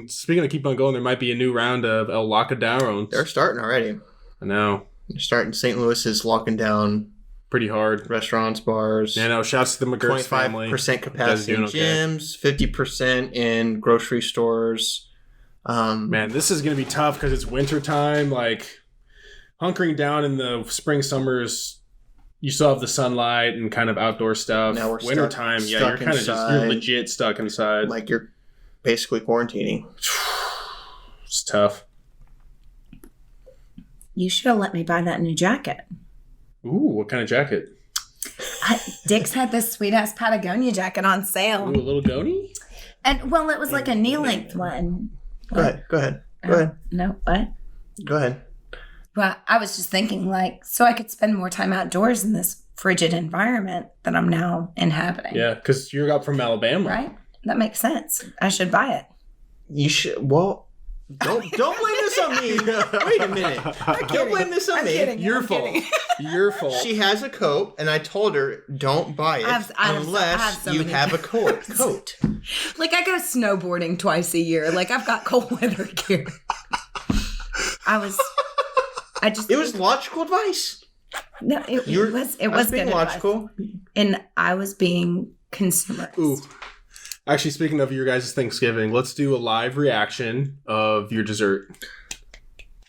Speaking of keep on going, there might be a new round of El Lockdowns.
They're starting already.
I know.
They're starting. St. Louis is locking down
pretty hard.
Restaurants, bars.
Yeah, no, shouts to the McGurk's family.
25% capacity in gyms, 50% in grocery stores.
Man, this is going to be tough because it's wintertime. Like, hunkering down in the spring, summers, you still have the sunlight and kind of outdoor stuff.
Now we're
wintertime, you're kind of you're legit stuck inside.
Like, you're basically quarantining.
It's tough.
You should have let me buy that new jacket.
Ooh, what kind of jacket?
Dick's had this sweet-ass Patagonia jacket on sale.
Ooh, a little goney?
And, well, it was like a knee-length one.
Go ahead.
No, what?
Go ahead.
Well, I was just thinking, like, so I could spend more time outdoors in this frigid environment that I'm now inhabiting.
Yeah, because you're up from Alabama.
Right? That makes sense. I should buy it.
You should, well, don't blame this on me. Wait a minute. Don't blame this on me.
Your fault. Your fault.
She has a coat, and I told her, don't buy it unless you have a coat.
Like, I go snowboarding twice a year. Like, I've got cold weather gear. It was logical advice. No, it was being
logical.
Advice. And I was being consumerist.
Ooh. Actually, speaking of your guys' Thanksgiving, let's do a live reaction of your dessert.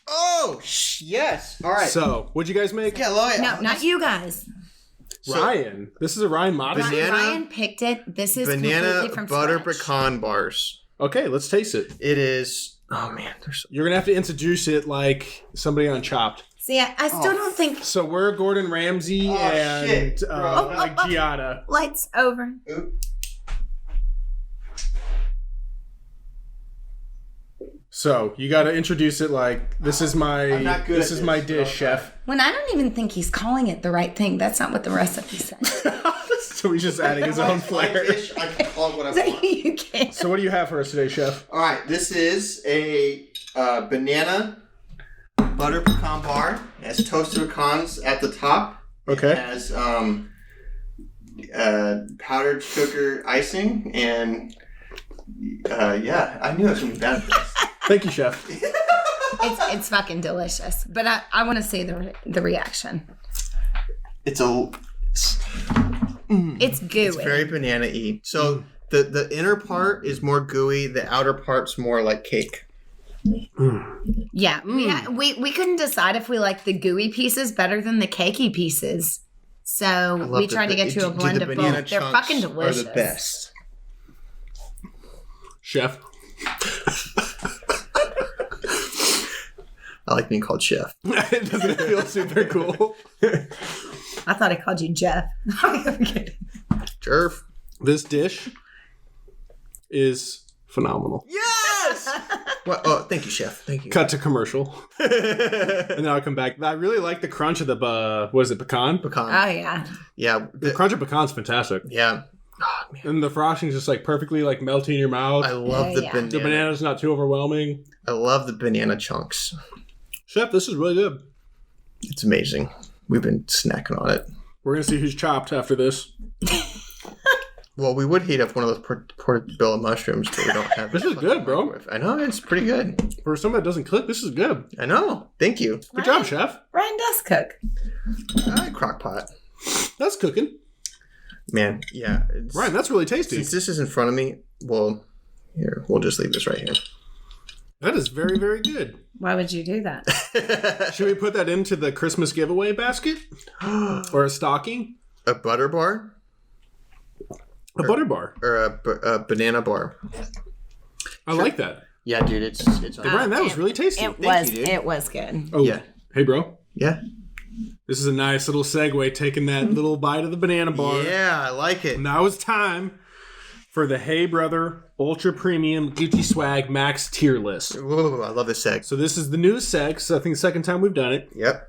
Oh, yes. All right.
So, what'd you guys make?
Yeah,
no, not you guys.
Ryan. This is a Ryan mod.
Ryan picked it. This is
banana
from
butter
scratch.
pecan bars.
Okay, let's taste it.
It is... Oh, man.
You're going to have to introduce it like somebody on Chopped.
See, I still don't think...
So we're Gordon Ramsay and Giada.
Lights over.
Oop.
So you got to introduce it like, this is my dish, chef.
When I don't even think he's calling it the right thing. That's not what the recipe says.
So he's just adding his own flair.
I can call it what I want.
You can't.
So what do you have for us today, chef?
All right, this is a banana butter pecan bar. It has toasted pecans at the top.
Okay.
It has powdered sugar icing, and I knew it was going to be bad for this.
Thank you, chef.
It's fucking delicious. But I want to see the reaction.
It's
gooey.
It's very banana-y. So the inner part is more gooey. The outer part's more like cake.
Yeah. We couldn't decide if we like the gooey pieces better than the cakey pieces. So we tried to get to a blend of both. They're fucking delicious.
Are the best.
Chef.
I like being called chef.
It doesn't feel super cool.
I thought I called you Jeff. I'm kidding.
Jerf.
This dish is phenomenal.
Yes! Well, oh, thank you, chef. Thank you.
Cut to commercial. And then I'll come back. I really like the crunch of the, what is it, pecan?
Pecan.
Oh, yeah.
Yeah.
The crunch of pecan's fantastic.
Yeah. Oh, man.
And the frosting's just like perfectly like melting in your mouth.
I love the banana.
The banana's not too overwhelming.
I love the banana chunks.
Chef, this is really good.
It's amazing. We've been snacking on it.
We're going to see who's chopped after this.
Well, we would heat up one of those portobello mushrooms, but we don't have
This is good, bro.
I know, it's pretty good.
For someone that doesn't cook, this is good.
I know. Thank you.
Good job, chef.
Ryan does cook.
I like crock pot.
That's cooking.
Man, yeah.
Ryan, that's really tasty.
Since this is in front of me, well, here, we'll just leave this right here.
That is very, very good.
Why would you do that?
Should we put that into the Christmas giveaway basket? Or a stocking?
A butter bar?
A butter bar.
Or a banana bar.
I like that.
Yeah, dude, it's
Ryan, that was really tasty.
It was good.
Oh,
yeah.
Hey, bro.
Yeah.
This is a nice little segue, taking that little bite of the banana bar.
Yeah, I like it.
Now it's time for the Hey Brother Ultra Premium Gucci Swag Max tier list.
Ooh, I love this seg.
So this is the newest seg, so I think the second time we've done it.
Yep.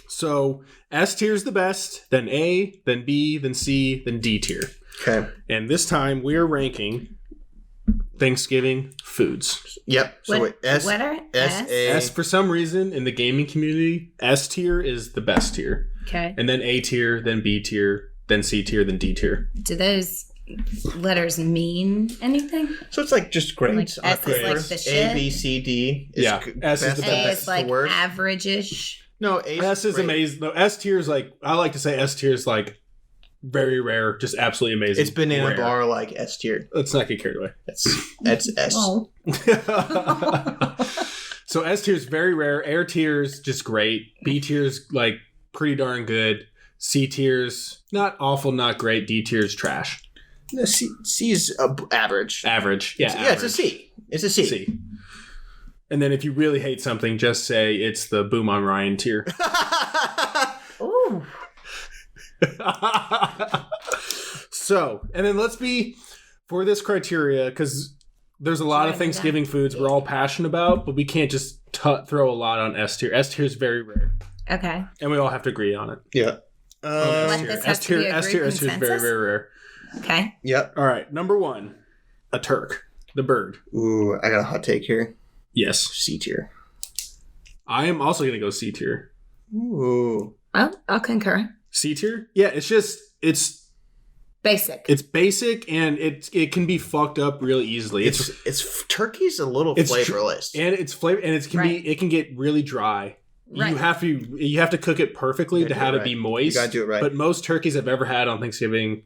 So S tier is the best, then A, then B, then C, then D tier.
Okay.
And this time we are ranking Thanksgiving foods.
Yep. So
What are
S, for some reason, in the gaming community, S tier is the best tier.
Okay.
And then A tier, then B tier, then C tier, then D tier.
Do those letters mean anything?
So it's like just grades.
Like S is like the shit?
A, B, C, D.
Yeah. S is the
A
best.
is like
worst.
average-ish.
No, A
S is
great.
amazing. No, S tier is like, I like to say S tier is like very rare, just absolutely amazing.
It's banana
rare.
bar like S tier.
Let's not get carried away.
That's S.
Oh.
So S tier is very rare. A tier is just great. B tier is like pretty darn good. C tier is not awful, not great. D tier is trash.
No, C is average.
Average. Yeah,
Yeah, it's a C. It's a C.
C. And then if you really hate something, just say it's the Boom on Ryan tier.
Ooh.
So, and then let's be, for this criteria, because there's a lot of Thanksgiving foods we're all passionate about, but we can't just throw a lot on S tier. S tier is very rare.
Okay.
And we all have to agree on it.
Yeah.
Let this have to be a group
S tier is very, very rare.
Okay.
Yep.
All right, number one, a Turk, the bird.
Ooh, I got a hot take here.
Yes.
C tier.
I am also going to go C tier.
Ooh.
I'll concur.
C tier? Yeah, it's
Basic.
It's basic, and it can be fucked up really easily.
It's turkey's a little flavorless.
And it's flavor, and it can get really dry.
Right.
You have to cook it perfectly to have it be moist.
You gotta do it right.
But most turkeys I've ever had on Thanksgiving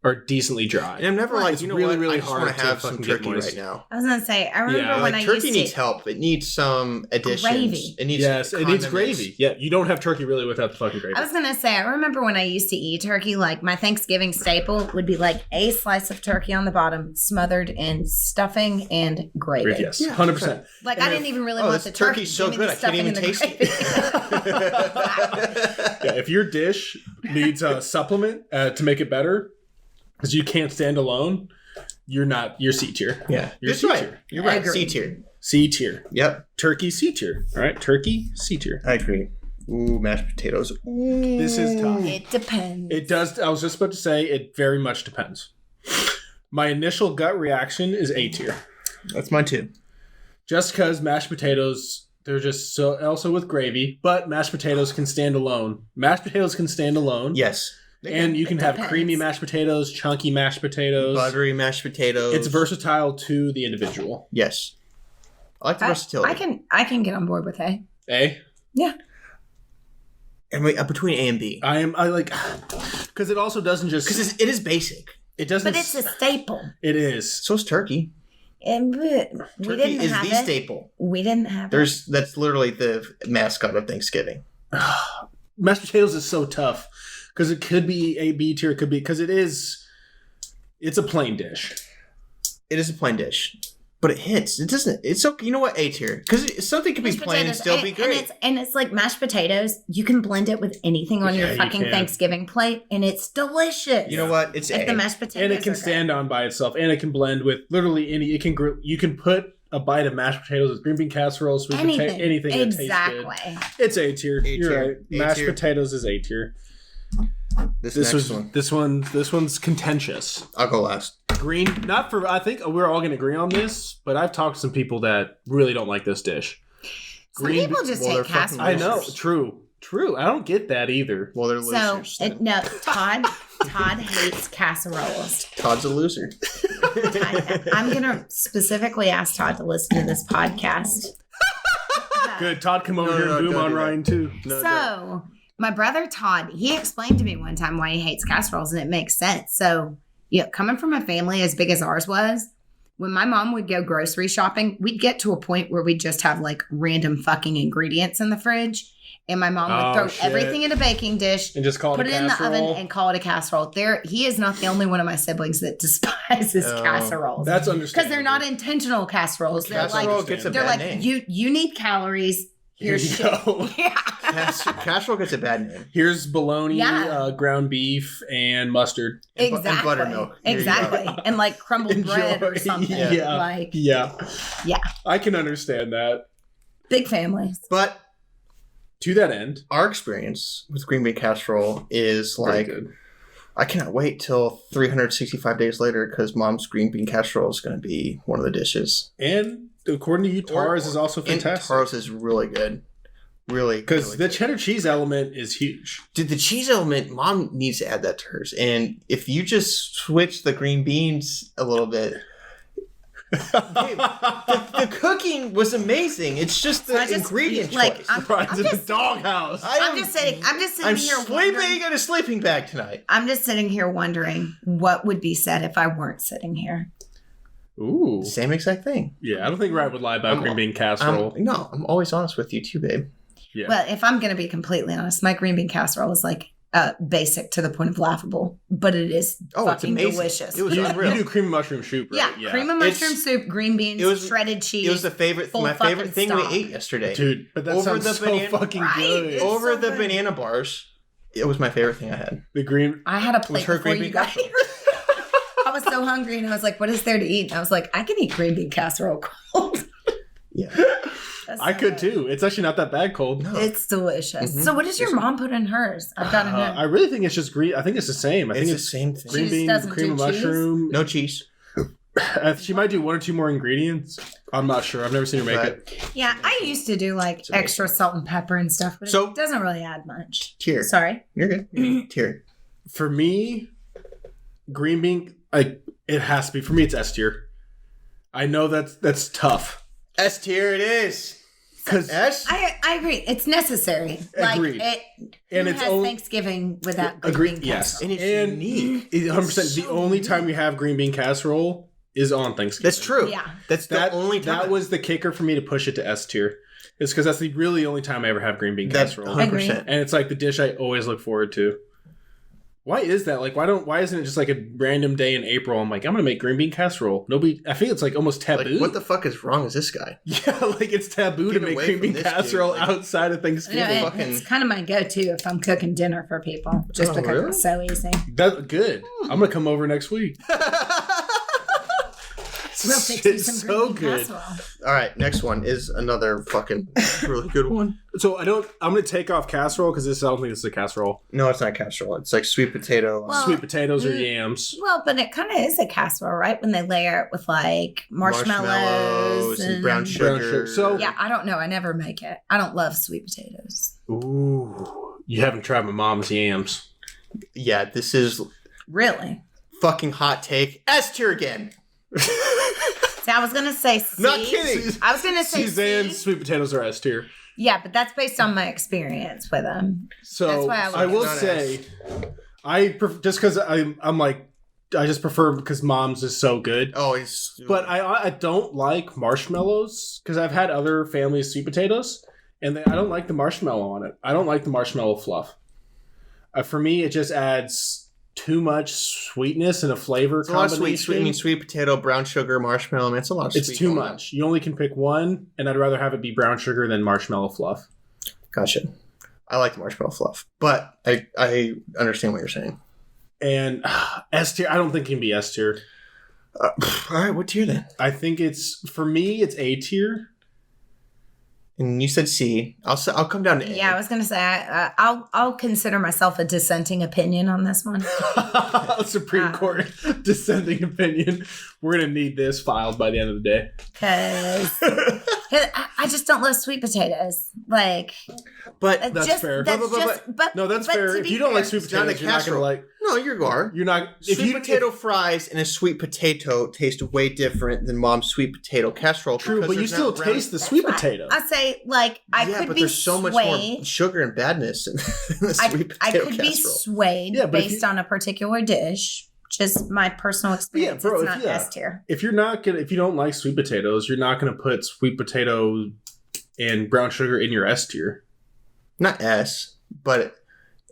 are decently dry.
And I'm never like,
it's
you know
really,
what?
really
I just
hard
want to have some
fucking get
turkey
moist.
right now.
I was gonna say, I remember
Yeah.
when
Like,
I
turkey
used
needs
to
help. It needs some additions.
Gravy.
It needs
Yes, it needs
condiments.
gravy. Yeah, you don't have turkey really without the fucking gravy.
I was gonna say, I remember when I used to eat turkey, like my Thanksgiving staple would be like a slice of turkey on the bottom, smothered in stuffing and gravy.
Yes,
Yeah,
100%.
Like
And
I didn't even really
oh,
want
this
the turkey.
turkey's so
Give me
good,
the
I can't even
stuffing
taste
and the
it.
Yeah, if your dish needs a supplement to make it better, because you can't stand alone, you're C tier.
Yeah,
You're
that's
C
right.
tier.
You're right.
Agreed.
C tier.
C tier.
Yep,
Turkey C tier. All right, turkey C tier.
I agree. Ooh, mashed potatoes. Ooh.
This is tough.
It depends.
It does. I was just about to say it very much depends. My initial gut reaction is A tier,
That's mine too.
just because mashed potatoes, they're just so, also with gravy, but mashed potatoes can stand alone. Mashed potatoes can stand alone.
Yes.
And you can have
depends.
creamy mashed potatoes, chunky mashed potatoes.
Buttery mashed potatoes.
It's versatile to the individual.
Yes. I like the versatility.
I can get on board with A.
A?
Yeah.
And wait, between A and B.
I like, because it also doesn't just,
Because it is basic.
it doesn't,
But it's a staple.
it is.
So is turkey.
And we
Turkey
didn't
is
have
the
it.
staple.
We didn't have
That's literally the mascot of Thanksgiving.
Mashed potatoes is so tough because it could be A, B tier, it could be, because it's a plain dish.
It is a plain dish. But it hits. It doesn't. It's okay. You know what? A tier. Because something can be
mashed
plain and
potatoes,
still be great.
And it's like mashed potatoes. You can blend it with anything on
Yeah,
your
you
fucking
can.
Thanksgiving plate, and it's delicious.
You know what? It's
If
A.
the mashed potatoes
And it can
are good.
stand on by itself, and it can blend with literally any. It can you can put a bite of mashed potatoes with green bean casserole, sweet potato, anything that tastes
Exactly.
good. It's A tier.
A
You're
tier.
right.
A
Mashed
tier.
potatoes is A tier.
This next one.
This one's contentious.
I'll go last.
Green, not for. I think we're all going to agree on this, but I've talked to some people that really don't like this dish.
Some people just
well,
take
they're fucking
casserole.
I know.
losers.
True. I don't get that either.
Well, they're
So
losers. then.
Todd hates casseroles.
Todd's a loser.
I'm gonna specifically ask Todd to listen to this podcast.
Good. Todd, come over
No,
here
no,
and boom
don't
on
do that.
Ryan too.
No,
So my brother Todd, he explained to me one time why he hates casseroles, and it makes sense. So, yeah, coming from a family as big as ours was, when my mom would go grocery shopping, we'd get to a point where we'd just have like random fucking ingredients in the fridge. And my mom would throw everything in a baking dish
and just put
it in the oven and call it a casserole. He is not the only one of my siblings that despises casseroles.
That's understandable.
Because they're not intentional casseroles.
Casserole gets a bad name.
You need calories. Here's shit. Yeah.
Casserole gets a bad name.
Here's bologna, ground beef, and mustard.
Exactly.
And buttermilk.
Exactly. And like crumbled bread or something.
Yeah. Yeah. I can understand that.
Big families.
But
to that end,
our experience with green bean casserole is like, I cannot wait till 365 days later because Mom's green bean casserole is going to be one of the dishes.
And according to you, Tara's is also fantastic.
Tara's is really good. Really.
Because the cheddar cheese element is huge.
Dude, the cheese element, Mom needs to add that to hers. And if you just switch the green beans a little bit... the cooking was amazing. It's just the ingredient choice.
I'm in the doghouse.
I'm just sitting here
sleeping in a sleeping bag tonight.
I'm just sitting here wondering what would be said if I weren't sitting here.
Ooh.
Same exact thing.
Yeah, I don't think Ryan would lie about green bean casserole.
I'm always honest with you too, babe.
Yeah.
Well, if I'm going to be completely honest, my green bean casserole is like basic to the point of laughable, but it is fucking delicious.
It was unreal.
You do cream of mushroom soup, right?
Yeah, cream of mushroom soup, green beans, shredded cheese.
It was my favorite thing we ate yesterday.
Dude, but that sounds so fucking good.
It's
over
so
the
good.
Banana bars, it was my favorite thing I had.
I had a plate before you got here. I was so hungry, and I was like, what is there to eat? And I was like, I can eat green bean casserole cold.
Yeah.
I could too. It's actually not that bad cold.
No. It's delicious. Mm-hmm. So what does your mom put in hers? I've got to know.
I really think it's just green. I think it's the same. I think it's
the same thing.
Green bean, cream of mushroom.
No cheese.
She might do one or two more ingredients. I'm not sure. I've never seen her make it.
Yeah, I used to do like extra salt and pepper and stuff, but it doesn't really add much.
Tier.
Sorry.
You're good. Tier.
For me, green bean, it has to be. For me, it's S tier. I know that's tough.
S tier it is.
Because
I agree. It's necessary.
Agreed.
And it's Thanksgiving without green bean casserole.
Yes.
And it's unique.
100%. The only time we have green bean casserole is on Thanksgiving.
That's true.
Yeah.
That's the only time.
That was the kicker for me to push it to S tier. It's because that's the really only time I ever have green bean casserole.
100%.
And it's like the dish I always look forward to. Why is that? Like, why isn't it just like a random day in April? I'm like, I'm gonna make green bean casserole. I think it's like almost taboo.
Like, what the fuck is wrong with this guy?
Yeah, like it's taboo to make green bean casserole outside of Thanksgiving.
Yeah, it's kind of my go-to if I'm cooking dinner for people, just because it's so easy.
That's good. I'm gonna come over next week.
We'll fix you some green bean casserole.
All right, next one is another fucking really good one.
So I'm gonna take off casserole because I don't think this is a casserole.
No, it's not casserole. It's like sweet potato.
Well,
sweet potatoes or yams.
Well, but it kind of is a casserole, right? When they layer it with like marshmallows
and brown sugar.
So
yeah, I don't know. I never make it. I don't love sweet potatoes.
Ooh, you haven't tried my mom's yams.
Yeah, this is
really
fucking hot take. S tier again.
See, I was gonna say C.
Not kidding.
I was gonna say
Suzanne's
C.
sweet potatoes are S tier.
Yeah, but that's based on my experience with them.
So
that's why
I will say, just because I'm like, I just prefer because mom's is so good.
Oh,
but I don't like marshmallows because I've had other families' sweet potatoes, and I don't like the marshmallow on it. I don't like the marshmallow fluff. For me, it just adds too much sweetness and a flavor combination.
A lot of sweet potato, brown sugar, marshmallow. I mean, it's a lot of sweet.
It's too much. You only can pick one, and I'd rather have it be brown sugar than marshmallow fluff.
Gotcha. I like the marshmallow fluff, but I understand what you're saying.
And S tier, I don't think it can be S tier.
All right, what tier then?
I think for me, it's A tier.
And you said C. I'll come down to A.
Yeah, I was gonna say I'll consider myself a dissenting opinion on this one.
Supreme Court dissenting opinion. We're gonna need this filed by the end of the day.
Because I just don't love sweet potatoes. Like,
But
That's fair.
That's
No, that's
but
fair.
to
If
be
you don't like
fair-
sweet
not a
potatoes, you're not gonna
casserole.
like.
No, you are.
You're not.
Sweet potato fries and a sweet potato taste way different than mom's sweet potato casserole.
True,
because
but you
there's
still
not brown-
taste the sweet potato.
I say, like, I
yeah,
could
but
be
there's so much
swayed.
more sugar and badness in the sweet potato
I could be
casserole.
swayed
Yeah, but if
based
you-
on a particular dish. Just my personal experience.
bro,
It's
if-
not
yeah.
S tier.
If you don't like sweet potatoes, you're not gonna put sweet potato and brown sugar in your S tier.
Not S, but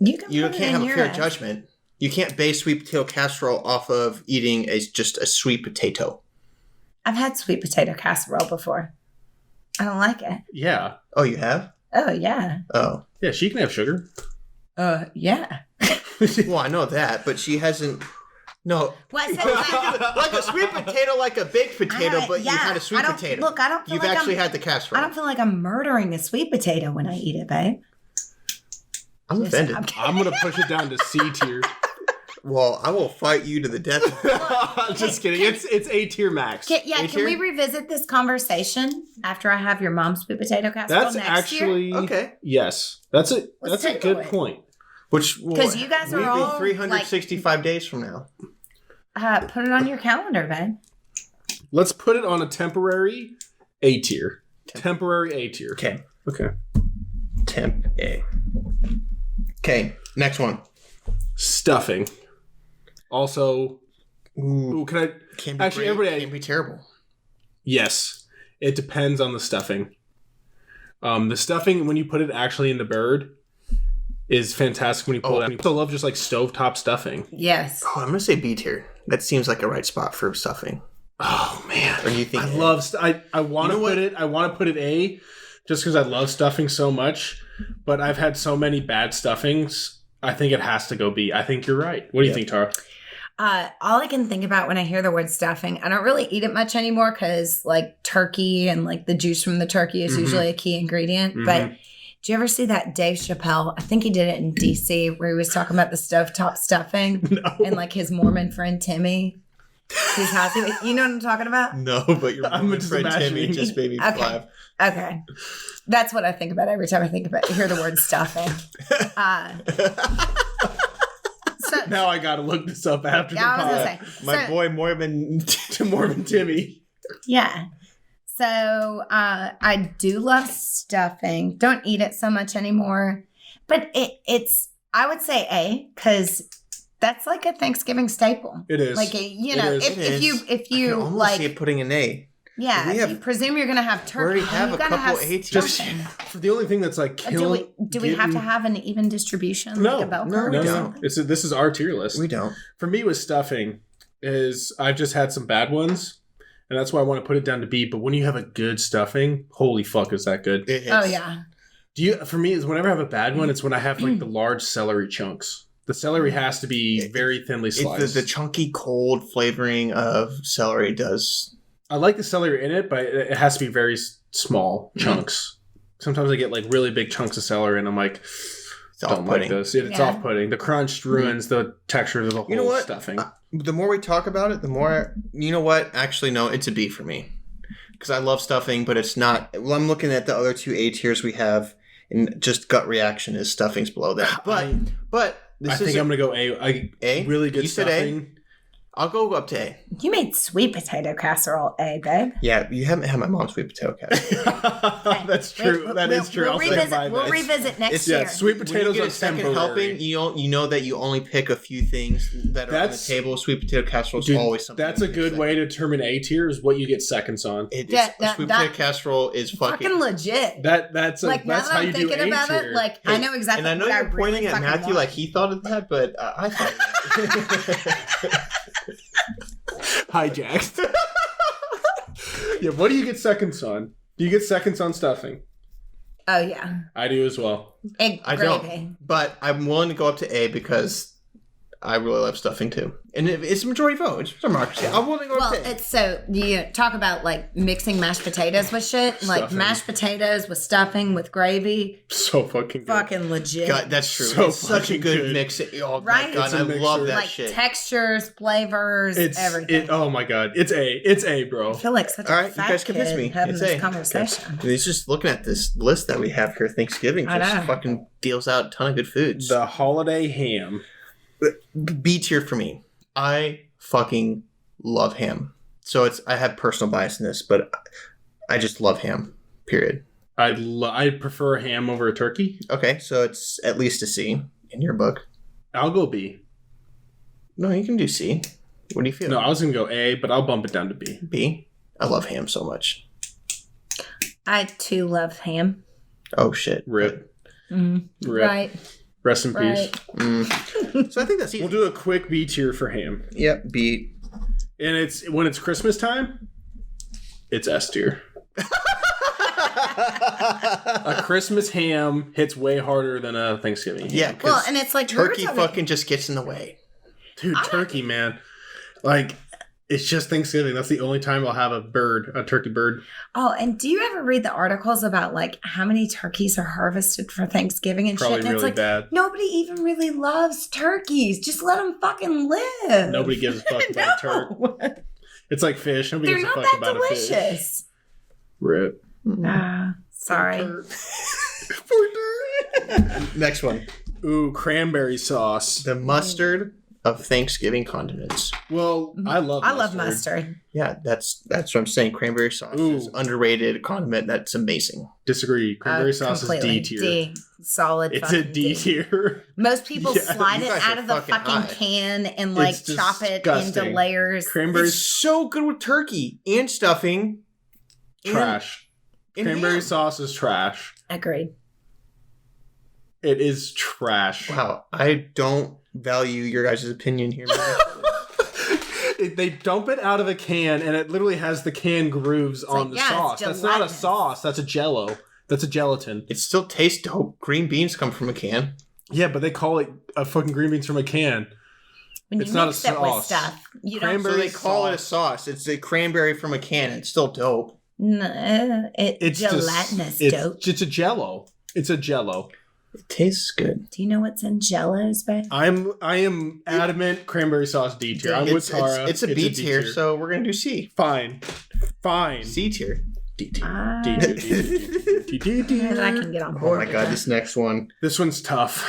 You
you
put it
can't
in
have a
your
fair
S.
judgment. You can't base sweet potato casserole off of eating just a sweet potato.
I've had sweet potato casserole before. I don't like it.
Yeah,
Oh, you have?
Oh yeah.
Oh.
yeah, she can have sugar.
Yeah.
Well, I know that, but she hasn't. No.
What? So
Like a sweet potato, like a baked potato, but you had a sweet potato.
Look, I don't feel
You've
like
actually
I'm,
had the casserole.
I don't feel like I'm murdering a sweet potato when I eat it, babe.
I'm offended.
I'm gonna push it down to C tier.
Well, I will fight you to the death.
Just kidding. It's A tier max.
Can
tier?
we revisit this conversation after I have your mom's sweet potato casserole
That's
next
actually
Okay.
Yes, that's a
Let's
that's a
take
good
away.
point.
Which will
'Cause you guys are
be
all,
365 days from now.
Put it on your calendar, babe.
Let's put it on a temporary A tier. Temporary A tier.
Okay.
Okay.
Temp A. Okay. Next one.
Stuffing. Also,
Ooh.
can I?
Can be
Actually,
great,
everybody-
can be terrible.
Yes, it depends on the stuffing. The stuffing when you put it actually in the bird is fantastic when you pull it out. I still love just like stovetop stuffing.
Yes.
Oh, I'm gonna say B tier. That seems like a right spot for stuffing.
Oh man,
Or do you think
I
A?
love. I want to
You know
put
what?
it. I want to put it A, just because I love stuffing so much. But I've had so many bad stuffings. I think it has to go B. I think you're right. What do you think, Tara?
All I can think about when I hear the word stuffing, I don't really eat it much anymore because like turkey and like the juice from the turkey is usually a key ingredient. But did you ever see that Dave Chappelle? I think he did it in DC where he was talking about the stovetop stuffing and like his Mormon friend Timmy. Whose house you know what I'm talking about?
No, but your
I'm
Mormon
just
friend Timmy
imagining.
just made me
Okay.
laugh.
Okay. That's what I think about every time I hear the word stuffing. So,
Now I gotta look this up after
yeah, I was
the
gonna
pod.
say.
My
So-
boy Mormon.
To Mormon Timmy.
Yeah. So I do love stuffing. Don't eat it so much anymore. But it's I would say A because that's like a Thanksgiving staple.
It is.
Like you know,
It is.
if
I
you
can almost
like
see it putting an A.
yeah,
we
if
have-
you presume you're gonna have turkey.
We already have
you
a
gotta
couple
have
A tiers.
Just
stuffing.
the only thing that's like killing.
Do we have to have an even distribution?
No,
like a bell
no,
curve
we
or
don't.
something?
This is our tier list.
We don't.
For me, with stuffing, is I've just had some bad ones, and that's why I want to put it down to B. But when you have a good stuffing, holy fuck, is that good?
It hits.
Oh yeah.
Do you? For me, is whenever I have a bad one, it's when I have like the large celery chunks. The celery has to be very thinly sliced.
The chunky, cold flavoring of celery does.
I like the celery in it, but it has to be very small chunks. Sometimes I get like really big chunks of celery, and I'm like,
It's
don't like
off-putting.
this. It's
Yeah.
off-putting. The crunch ruins the texture of the whole
You know what?
stuffing.
The more we talk about it, the more. You know what? Actually, no, it's a B for me. Because I love stuffing, but it's not. Well, I'm looking at the other two A tiers we have, and just gut reaction is stuffing's below that. But this
I
is.
think I'm gonna go A.
A?
Really good
You said A?
stuffing.
I'll go up to A.
You made sweet potato casserole, babe.
Yeah, you haven't had my mom's sweet potato casserole.
That's true. That is true. I'll stand by
We'll
that.
revisit next
It's-
year.
Yeah, sweet
When you
potatoes
get
are
a second
temporary.
helping, you know that you only pick a few things that are on the
That's-
table. Sweet potato casserole is
Dude,
always something.
that's a good way to determine A tier is what you get seconds on.
Sweet
That-
potato casserole is
fucking legit.
That's
Like now
that's
that
how
I'm
you do
thinking
A
about
tier.
it, like I know exactly.
And I know
what
you're pointing
really
at
fucking
Matthew
want.
like he thought of that, but I thought of that.
Hijacked. Yeah, what do you get seconds on? Do you get seconds on stuffing?
Oh yeah,
I do as well.
egg
I
gravy.
don't, but I'm willing to go up to A because I really love stuffing too. And it's a majority vote. It's democracy. I'm willing to go with A.
It's so you talk about like mixing mashed potatoes with shit, like mashed potatoes with stuffing with gravy.
So fucking good.
Fucking legit.
God, that's true.
So
it's such a good
good.
mix. Oh
Right?
my God,
It's a
I
mixture.
love that
like
shit.
textures, flavors, everything.
Oh my God, it's A, bro.
I feel like such
All
a
right, you
fat
guys convinced
kid
me.
having
It's
this
A.
conversation.
It's just looking at this list that we have here. Thanksgiving
I
just
know.
fucking deals out a ton of good foods.
The holiday ham.
B tier for me. I fucking love ham. So I have personal bias in this, but I just love ham. Period.
I prefer ham over a turkey.
Okay, so it's at least a C in your book.
I'll go B.
No, you can do C. What do you feel?
No, I was gonna go A, but I'll bump it down to B.
B. I love ham so much.
I too love ham.
Oh shit.
Rip.
Mm.
Rip.
Right.
Rest in peace.
Right.
So I think that's easy.
We'll do a quick B tier for ham.
Yep, B.
And it's when it's Christmas time, it's S tier. A Christmas ham hits way harder than a Thanksgiving ham.
Yeah,
Well,
because
and it's like
turkey fucking just gets in the way.
Dude, turkey, man. Like, it's just Thanksgiving. That's the only time I'll have a turkey bird.
Oh, and do you ever read the articles about like how many turkeys are harvested for Thanksgiving and
Probably
shit? And it's
really
like
bad.
nobody even really loves turkeys. Just let them fucking live.
Nobody gives a fuck about a turkey. It's like fish. Nobody
They're
gives a
not
fuck
that
about a fish.
delicious.
Rip.
Sorry.
Next one.
Ooh, cranberry sauce.
The mustard of Thanksgiving condiments.
Well, I love
mustard.
Yeah, that's what I'm saying. Cranberry sauce is
Ooh.
underrated condiment. That's amazing.
Disagree. Cranberry sauce is D tier.
D. Solid.
It's a
fucking
D tier.
Most people
Yeah,
slide
you
it
guys
out
are
of the
fucking
fucking
high.
can and like
It's
chop it
disgusting.
into layers.
It's
Cranberries
so good with turkey and stuffing. and-
trash.
and
Cranberry
ham.
sauce is trash.
Agreed.
It is trash.
Wow, I don't value your guys' opinion here. Man.
They dump it out of a can, and it literally has the can grooves on
like,
the
yeah,
sauce.
it's
That's not a
gelatinous.
sauce. That's a Jello. That's a gelatin.
It still tastes dope. Green beans come from a can.
Yeah, but they call it a fucking green beans from a can.
When you
It's not
mix
a
it with
sauce.
stuff, you don't.
Cranberry
So they call it a sauce. It's a cranberry from a can. It's still dope.
No, it's gelatinous dope.
It's a Jello. It's a Jello.
It tastes good.
Do you know what's in Jellos, babe?
I am adamant cranberry sauce D tier. I'm with Tara.
It's a B tier,
D
so we're gonna do C.
fine.
C tier.
D tier.
Ah.
D tier. D tier. D tier.
I can get on
Oh
board.
my
with
god,
that.
this next one.
This one's tough.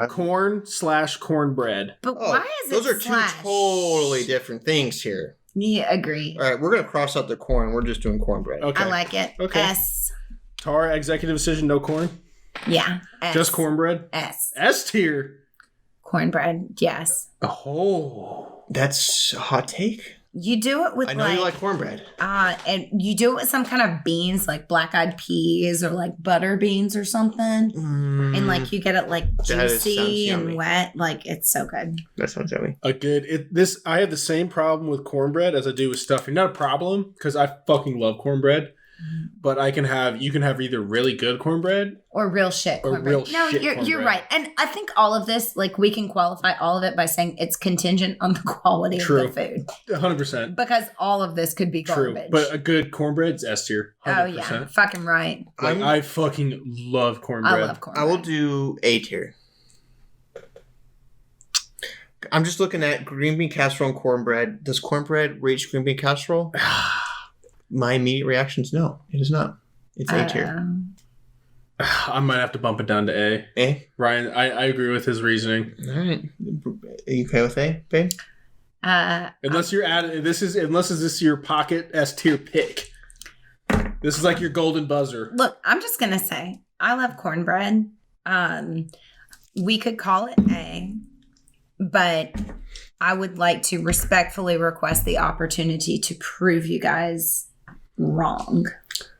Corn/cornbread.
But
Oh,
why is
those
it
are
slash?
two totally different things here.
Yeah, agree.
All right, we're gonna cross out the corn. We're just doing cornbread.
Okay.
I like it.
Okay.
S.
Tara, executive decision, no corn?
Yeah. S.
Just cornbread?
S.
S tier.
Cornbread. Yes.
Oh.
That's a hot take.
You do it with
I know you like cornbread.
and you do it with some kind of beans, like black-eyed peas or like butter beans or something, and like you get it like
sounds
juicy and
yummy.
wet. Like it's so good.
That sounds yummy.
I have the same problem with cornbread as I do with stuffing. Not a problem, because I fucking love cornbread. But you can have either really good cornbread
Or real shit
Or
cornbread.
real
No,
shit
you're
cornbread.
right. And I think all of this, like we can qualify all of it by saying it's contingent on the quality
True.
of the food.
100%.
Because all of this could be
True.
garbage.
But a good cornbread's S tier. 100%.
oh yeah. Fucking right.
Like, I fucking love cornbread.
I love cornbread.
I will do A tier. I'm just looking at green bean casserole and cornbread. Does cornbread reach green bean casserole? My immediate reaction is no. It is not. It's A tier.
I might have to bump it down to A.
A?
Ryan, I agree with his reasoning.
All right. Are you okay with A, babe?
Unless you're this is your pocket S tier pick. This is like your golden buzzer.
Look, I'm just gonna say I love cornbread. We could call it A, but I would like to respectfully request the opportunity to prove you guys wrong.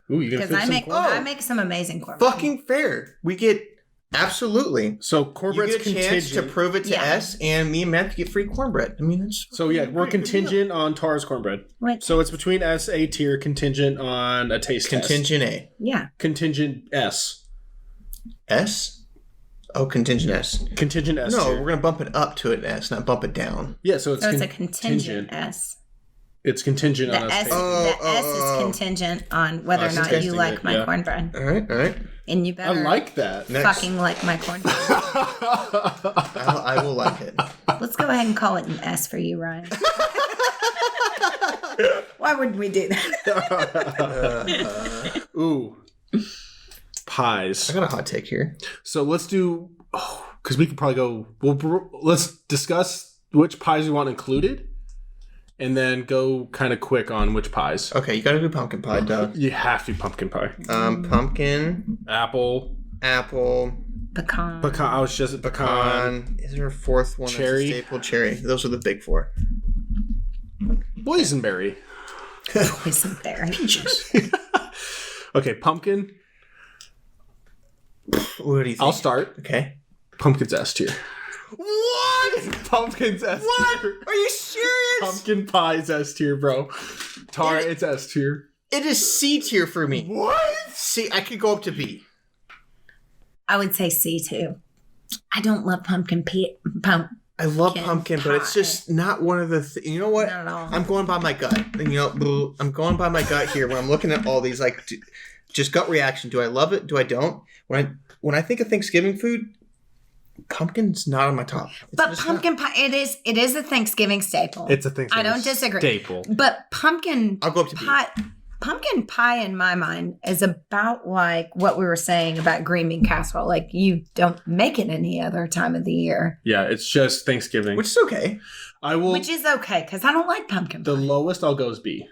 Ooh, you gonna
Because
flip some corn?
I make some amazing cornbread.
Fucking fair. We get absolutely.
So
You
cornbread's
get a chance to
contingent.
prove it to
Yeah.
S, and me and Matthew get free cornbread. I mean, that's
So yeah, we're contingent on Tara's cornbread.
Wait,
So it's between S A tier, contingent on a taste test.
contingent A.
yeah.
Contingent S.
S? Oh, contingent S.
Contingent S
No,
tier.
we're going to bump it up to an S, not bump it down.
Yeah, so it's
a contingent S.
It's contingent on us.
The S is contingent on whether or not you like my cornbread.
All right.
And you better
I like that.
fucking like my cornbread.
I will like it.
Let's go ahead and call it an S for you, Ryan. Why wouldn't we do that?
Ooh. Pies.
I got a hot take here.
So let's do... because we could probably go... let's discuss which pies we want included. And then go kind of quick on which pies.
Okay, you got to do pumpkin pie, Doug.
You have to do pumpkin pie.
Pumpkin.
Apple.
Pecan.
I was just at pecan.
Is there a fourth one?
Cherry.
That's a staple? Cherry. Those are the big four.
Boysenberry.
Boysenberry.
Peaches.
Okay, pumpkin.
What do you think?
I'll start.
Okay.
Pumpkin's S tier.
What?
Pumpkin's S
What?
tier.
Are you serious?
Pumpkin pie's S tier, bro. Tara, it's S tier.
It is C tier for me.
What?
C. I could go up to B.
I would say C too. I don't love pumpkin pie.
I love pumpkin, but it's just not one of the. You know what?
Not at all.
I'm going by my gut. And, I'm going by my gut here when I'm looking at all these. Like, just gut reaction. Do I love it? Do I don't? When I think of Thanksgiving food, pumpkin's not on my top.
But pumpkin pie, it is a Thanksgiving staple.
It's a Thanksgiving
I don't disagree.
staple.
But pumpkin
I'll go up to B.
pie. Pumpkin pie, in my mind, is about like what we were saying about green bean casserole. Like, you don't make it any other time of the year.
Yeah, it's just Thanksgiving.
Which is okay.
Which is okay, because I don't like pumpkin pie.
The lowest I'll go is B.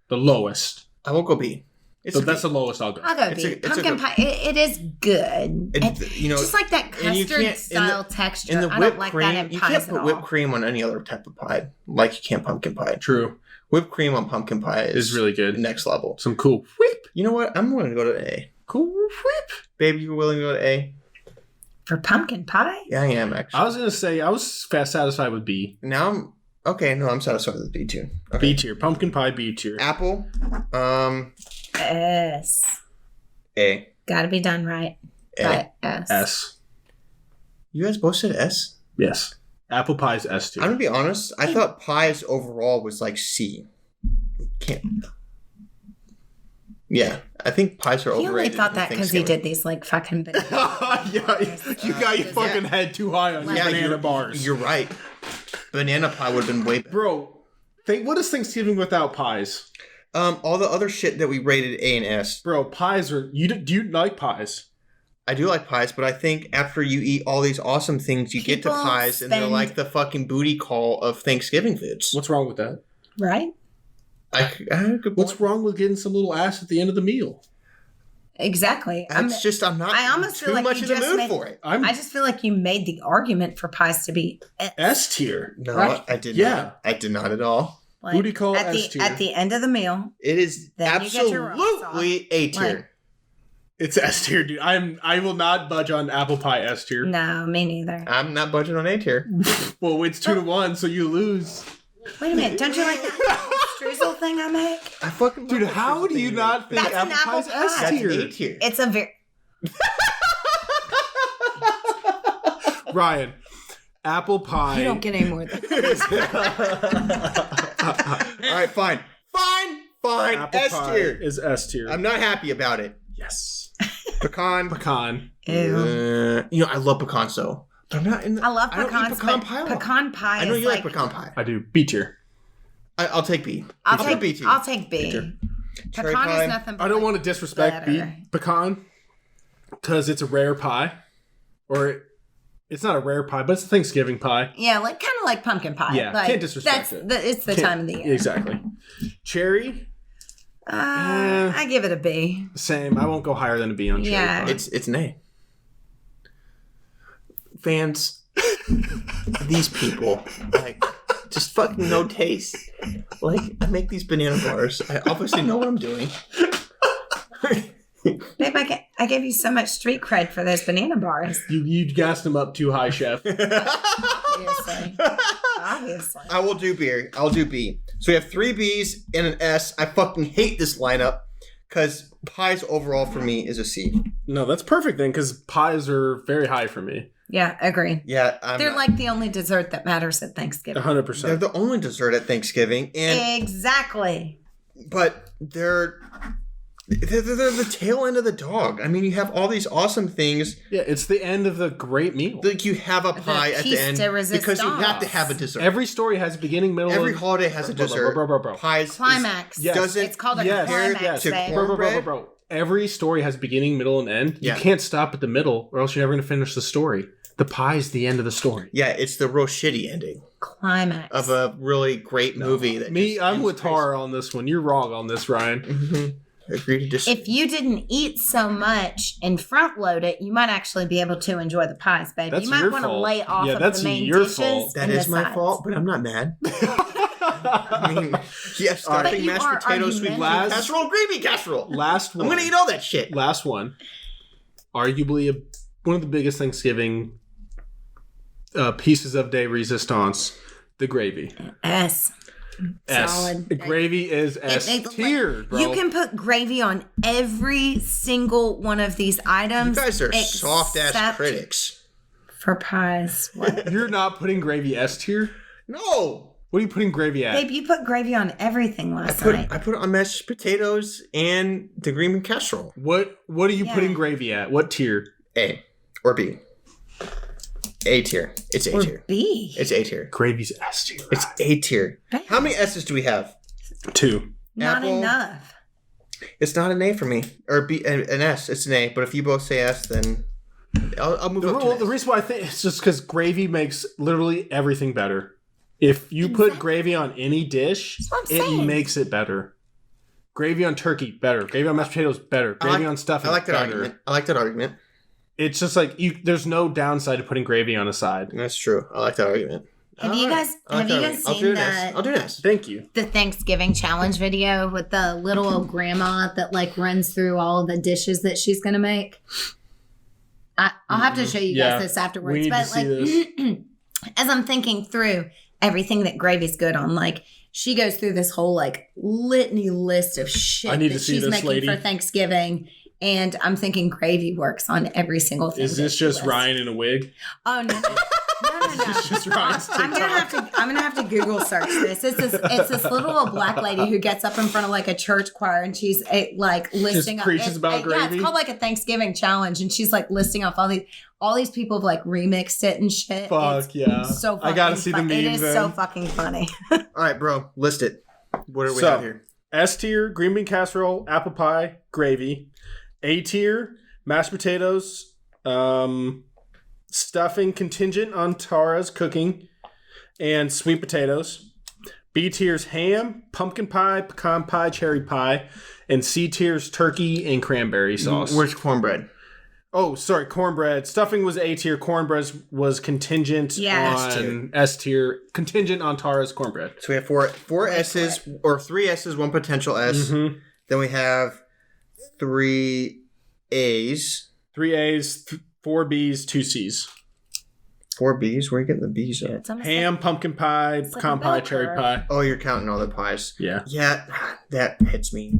The lowest.
I will go B.
So that's the lowest I'll go.
I'll go B. Pumpkin pie, it is good. Just like that custard-style texture.
In the
I
whipped
don't like
cream,
that in
you
pies
can't
at
put
all.
whipped cream on any other type of pie. Like you can't pumpkin pie.
True.
Whipped cream on pumpkin pie is
really good.
Next level.
Some cool whip.
You know what? I'm willing to go to A.
Cool whip.
Baby, you're willing to go to A?
For pumpkin pie?
Yeah, I am, actually.
I was going to say, I was satisfied with B.
Now I'm... Okay, no, I'm satisfied with B too. Okay.
B tier. Pumpkin pie, B tier.
Apple.
S.
A.
Gotta be done right.
A.
But S.
S.
You guys both said S?
Yes. Apple pie's S tier.
I'm gonna be honest. I thought pies overall was like C. Can't. Yeah, I think pies are
He
overrated.
only thought that because he did these like fucking
Yeah, you got your fucking head too high on your banana bars.
You're right. Banana pie would have been way better.
Bro, what is Thanksgiving without pies?
All the other shit that we rated A and S.
Bro, pies are... Do you like pies?
I do like pies, but I think after you eat all these awesome things, you get to pies and they're like the fucking booty call of Thanksgiving foods.
What's wrong with that?
Right?
What's wrong with getting some little ass at the end of the meal?
Exactly.
I'm not
I almost
too
feel like
much
you
in the
just
mood for it.
I just feel like you made the argument for pies to be
S tier.
No,
right?
I did
Yeah.
not. I did not at all.
Like,
Booty call
at
S tier.
At the end of the meal.
It is
Then you get your rocks
absolutely A tier.
Like,
It's S tier, dude. I will not budge on apple pie S tier.
no, me neither.
I'm not budging on A tier.
Well, it's 2-1, so you lose.
Wait a minute. Don't you like that streusel thing I make?
I fucking
Dude, how do you not think
That's an
apple pie's
apple
S
pie.
That's
tier?
A tier.
It's a very...
Ryan, apple pie.
You don't get any more than
All right, fine.
Apple
S
pie
tier.
is S tier.
I'm not happy about it.
Yes.
Pecan.
Ew.
I love pecans though. But I'm not in the,
I love
I don't eat
pecans,
pecan
but
pie.
pecan pie
I know
is
you like pecan pie.
I do. B tier.
I'll take B.
I'll
put B tier.
take B.
tier.
Cherry
Pecan
pie.
is nothing but
I don't want to disrespect
better.
pecan because it's a rare pie. Or it's not a rare pie, but it's a Thanksgiving pie.
Yeah, like kind of like pumpkin pie.
Yeah,
like,
can't disrespect it.
It's the time of the year.
Exactly. Cherry,
I give it a B.
same. I won't go higher than a B on cherry
Yeah.
pie.
It's an A. Fans, these people, like, just fucking no taste. Like, I make these banana bars. I obviously know what I'm doing.
Babe, I gave you so much street cred for those banana bars.
You gassed them up too high, chef.
Obviously.
I will do B. I'll do B. So we have 3 B's and an S. I fucking hate this lineup Because pies overall for me is a C.
No, that's perfect then, because pies are very high for me.
Yeah, agree.
Yeah,
they're like the only dessert that matters at Thanksgiving.
100%.
They're the only dessert at Thanksgiving, and
exactly.
But they're the tail end of the dog. I mean, you have all these awesome things.
Yeah, it's the end of the great meal.
Like you have a pie at the end because you have to have a dessert.
Every story has a beginning, middle.
Every holiday has a dessert.
Bro.
Pies
climax.
Doesn't
it's called a climax.
to cornbread.
Bro. Every story has beginning, middle, and end.
Yeah.
You can't stop at the middle, or else you're never going to finish the story. The pie's the end of the story.
Yeah, it's the real shitty ending
climax
of a really great movie.
I'm with Tara on this one. You're wrong on this, Ryan.
Mm-hmm. Agree to disagree.
If you didn't eat so much and front load it, you might actually be able to enjoy the pies, baby.
That's
you might
your
want to
fault.
lay off of
that's
the main
your
dishes.
fault.
That is my fault, but I'm not mad. I mean, yes, stuffing, mashed potatoes, sweet potato casserole, gravy casserole.
Last one.
I'm going to eat all that shit.
Last one. Arguably one of the biggest Thanksgiving pieces of de resistance, the gravy.
S. Solid.
The gravy is S tier, bro.
You can put gravy on every single one of these items.
You guys are soft-ass critics.
For pies. What?
You're not putting gravy S tier?
No.
What are you putting gravy at?
Babe, you put gravy on everything last night.
I put it on mashed potatoes and the green bean casserole.
What are you putting gravy at? What tier?
A or B. A tier. It's A tier.
B.
It's A tier.
Gravy's S tier.
It's A tier. How many S's do we have?
2.
Not
Apple.
enough.
It's not an A for me. Or B, an S. It's an A. But if you both say S, then I'll move up to
The reason why I think it's just because gravy makes literally everything better. If you put gravy on any dish, it makes it better. Gravy on turkey, better. Gravy on mashed potatoes, better. Gravy on stuffing,
I like that argument. I like that argument.
It's just like there's no downside to putting gravy on a side.
That's true. I like that argument.
Have you guys seen
I'll do this.
Thank you.
The Thanksgiving challenge video with the little old grandma that like runs through all the dishes that she's gonna make? I'll have to show you guys this afterwards.
We need to see this.
As I'm thinking through everything that gravy's good on, like she goes through this whole like litany list of shit that she's making for Thanksgiving. And I'm thinking gravy works on every single thing.
Is this just Ryan in a wig?
Oh no.
It's just Ryan's TikTok.
I'm gonna have to Google search this. It's this little old black lady who gets up in front of like a church choir and she's like listing
just preaches about gravy.
Yeah, it's called like a Thanksgiving challenge, and she's like listing off all these people have like remixed it and shit.
Fuck yeah!
So fucking
I gotta see the memes.
It is so fucking funny.
All right, bro, list it. What do we have here?
S tier: green bean casserole, apple pie, gravy. A tier: mashed potatoes, stuffing contingent on Tara's cooking, and sweet potatoes. B tier's ham, pumpkin pie, pecan pie, cherry pie, and C tier's turkey and cranberry sauce.
Where's cornbread?
Oh, sorry, cornbread. Stuffing was A tier. Cornbread was contingent on S tier. Contingent on Tara's cornbread.
So we have four S's or 3 S's, 1 potential S. Mm-hmm. Then we have 3 A's.
3 A's, 4 B's, 2 C's.
4 B's? Where are you getting the B's at?
Ham, pumpkin pie, pecan pie, cherry pie.
Oh, you're counting all the pies.
Yeah.
Yeah, that hits me.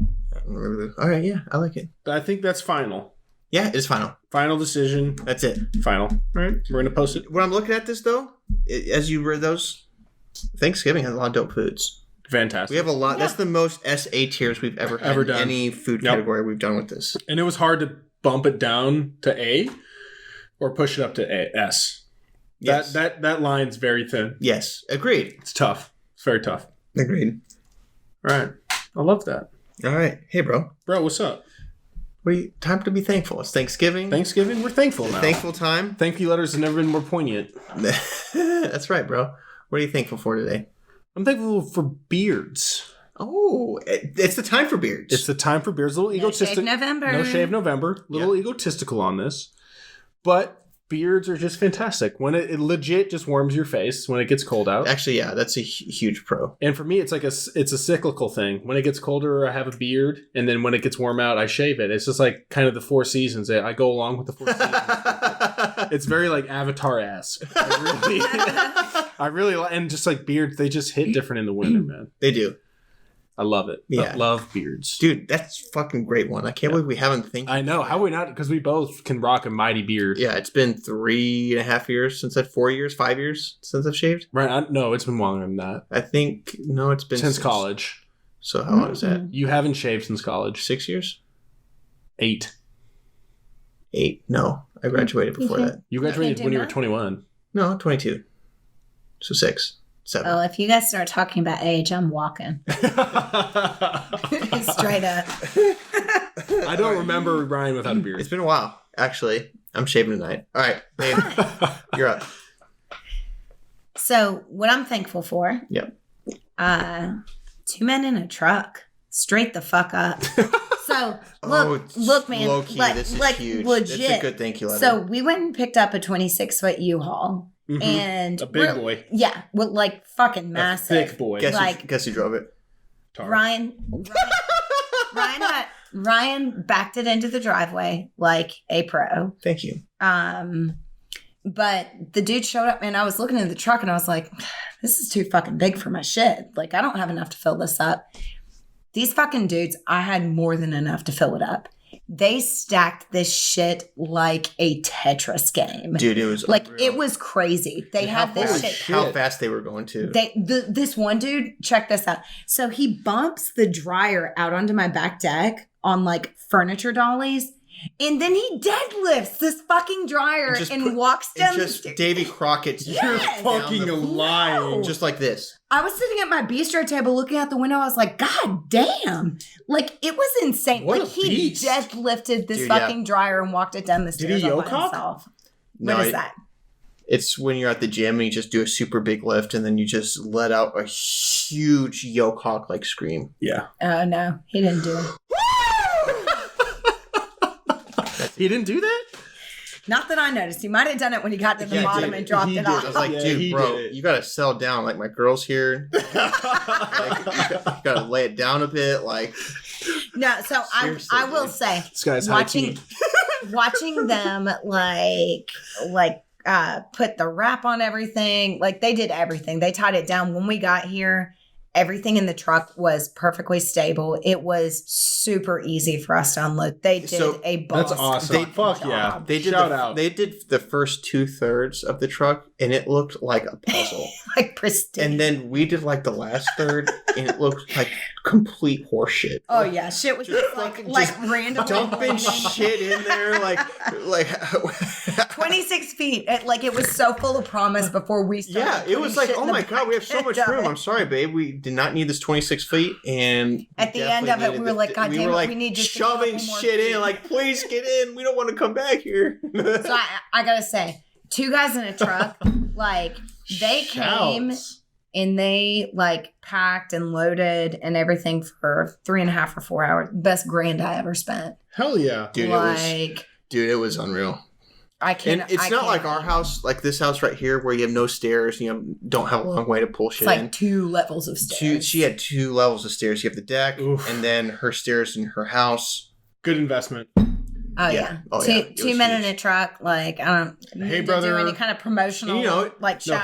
All right, yeah, I like it.
I think that's final.
Yeah, it's final.
Final decision.
That's it.
Final. All right, we're going to post it.
When I'm looking at this, though, as you read those, Thanksgiving has a lot of dope foods.
Fantastic.
We have a lot. Yeah. That's the most SA tiers we've ever had in any food category we've done with this.
And it was hard to bump it down to A or push it up to S. Yes. That line's very thin.
Yes, agreed.
It's tough. It's very tough.
Agreed.
All right. I love that.
All right. Hey, bro.
Bro, what's up?
Time to be thankful. It's Thanksgiving.
We're thankful now.
Thankful time.
Thank you letters have never been more poignant.
That's right, bro. What are you thankful for today?
I'm thankful for beards.
Oh, it's the time for beards.
It's the time for beards. A little egotistical.
No shave November.
Little egotistical on this. But beards are just fantastic. When it legit just warms your face when it gets cold out.
Actually, yeah, that's a huge pro.
And for me, it's like it's a cyclical thing. When it gets colder, I have a beard, and then when it gets warm out, I shave it. It's just like kind of the 4 seasons. I go along with the 4 seasons. It's very like Avatar-esque. I really, and just like beards, they just hit different in the winter, man.
They do.
I love it.
Yeah.
I love beards.
Dude, that's a fucking great one. I can't believe we haven't think.
I know. How are we not? Because we both can rock a mighty beard.
Yeah, it's been 3.5 years since 4 years, 5 years since I've shaved.
Right. No, it's been longer than that.
I think, no, it's been
Since college.
So how long is that?
You haven't shaved since college.
6 years?
8.
8. No, I graduated before that.
You graduated when you were 21.
No, 22. So 6, 7.
Oh, if you guys start talking about age, I'm walking. Straight up.
I don't remember Ryan without a beard.
It's been a while, actually. I'm shaving tonight. All right, babe, you're up.
So, what I'm thankful for.
Yep.
2 men in a truck. Straight the fuck up. So, look, man.
Low-key, this is huge.
Legit.
It's a good thank you letter.
So, we went and picked up a 26-foot U-Haul.
Mm-hmm.
And
a big boy.
Yeah. Well, like fucking massive.
A thick boy.
Guess who drove it?
Tara.
Ryan backed it into the driveway like a pro.
Thank you.
But the dude showed up and I was looking at the truck and I was like, this is too fucking big for my shit. Like, I don't have enough to fill this up. These fucking dudes, I had more than enough to fill it up. They stacked this shit like a Tetris game.
Dude, it was
like
unreal.
it was crazy. They had this shit.
How fast they were going to.
This one dude, check this out. So he bumps the dryer out onto my back deck on like furniture dollies. And then he deadlifts this fucking dryer and walks down the stairs.
Davy Crockett's.
Yes.
You're fucking lying.
Just like this.
I was sitting at my bistro table looking out the window. I was like, God damn. Like, it was insane.
What
like,
a
he
beast.
deadlifted this fucking dryer and walked it down the stairs all by himself.
No,
what is that?
It's when you're at the gym and you just do a super big lift and then you just let out a huge yoke hawk like scream.
Yeah.
Oh, no. He didn't do it.
He didn't do that?
Not that I noticed. He might have done it when he got to the bottom and dropped it off.
I was like, dude, bro, you got to settle down. Like, my girl's here. You got to lay it down a bit. Like,
no, so I will say,
this guy's
watching them put the wrap on everything. Like, they did everything. They tied it down. When we got here, everything in the truck was perfectly stable. It was super easy for us to unload. They did a boss.
That's awesome.
Job.
Yeah.
They did They did the first 2/3 of the truck, and it looked like a puzzle.
Like pristine.
And then we did like the last third, and it looked like complete horseshit.
Oh yeah, shit was just like randomly
dumping shit in there, like
26 feet. It was so full of promise before we started.
Yeah, it was like, oh my god, we have so much room. I'm sorry, babe, we did not need this 26 feet. And
at the end of it, we were like, God damn it, we need just
shoving shit in, like, please get in. We don't want to come back here.
So I gotta say, 2 guys in a truck, like, they came and they like packed and loaded and everything for 3.5 or 4 hours. Best grand I ever spent.
Hell yeah.
Dude, it was unreal. It's not like our house, like this house right here, where you have no stairs, don't have a long way to pull shit in.
It's like 2 levels of stairs.
She had 2 levels of stairs. You have the deck, and then her stairs in her house.
Good investment.
Oh yeah.
Oh,
two men in a truck. Like, I don't.
Hey brother.
Do any kind of promotional. Shout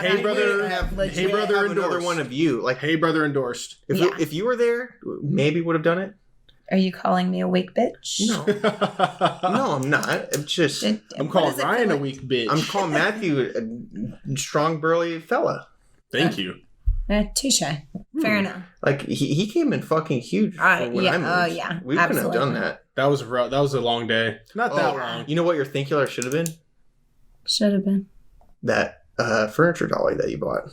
hey
out.
brother. Hey brother.
Have another one of you. Like,
hey brother endorsed.
If you were there, maybe would have done it.
Are you calling me a weak bitch?
No, no, I'm not. I'm just.
I'm calling Ryan a weak bitch.
I'm calling Matthew a strong, burly fella.
Thank you.
Touche. Fair enough.
Like, he came in fucking huge. I moved.
Oh yeah.
We couldn't have done that.
That was rough. That was a long day. Not that long.
You know what your thank you letter should have been?
Should have been
that furniture dolly that you bought.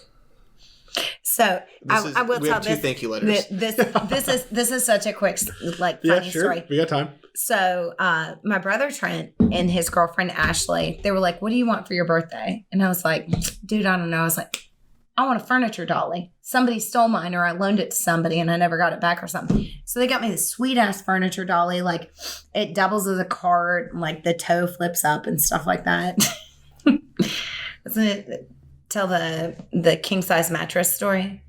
So I will tell this.
2 thank you letters.
This is such a quick funny story.
We got time.
So my brother Trent and his girlfriend Ashley, they were like, "What do you want for your birthday?" And I was like, "Dude, I don't know." I was like, "I want a furniture dolly. Somebody stole mine, or I loaned it to somebody and I never got it back or something." So they got me this sweet ass furniture dolly. Like, it doubles as a cart, and like the toe flips up and stuff like that. Doesn't it tell the king size mattress story?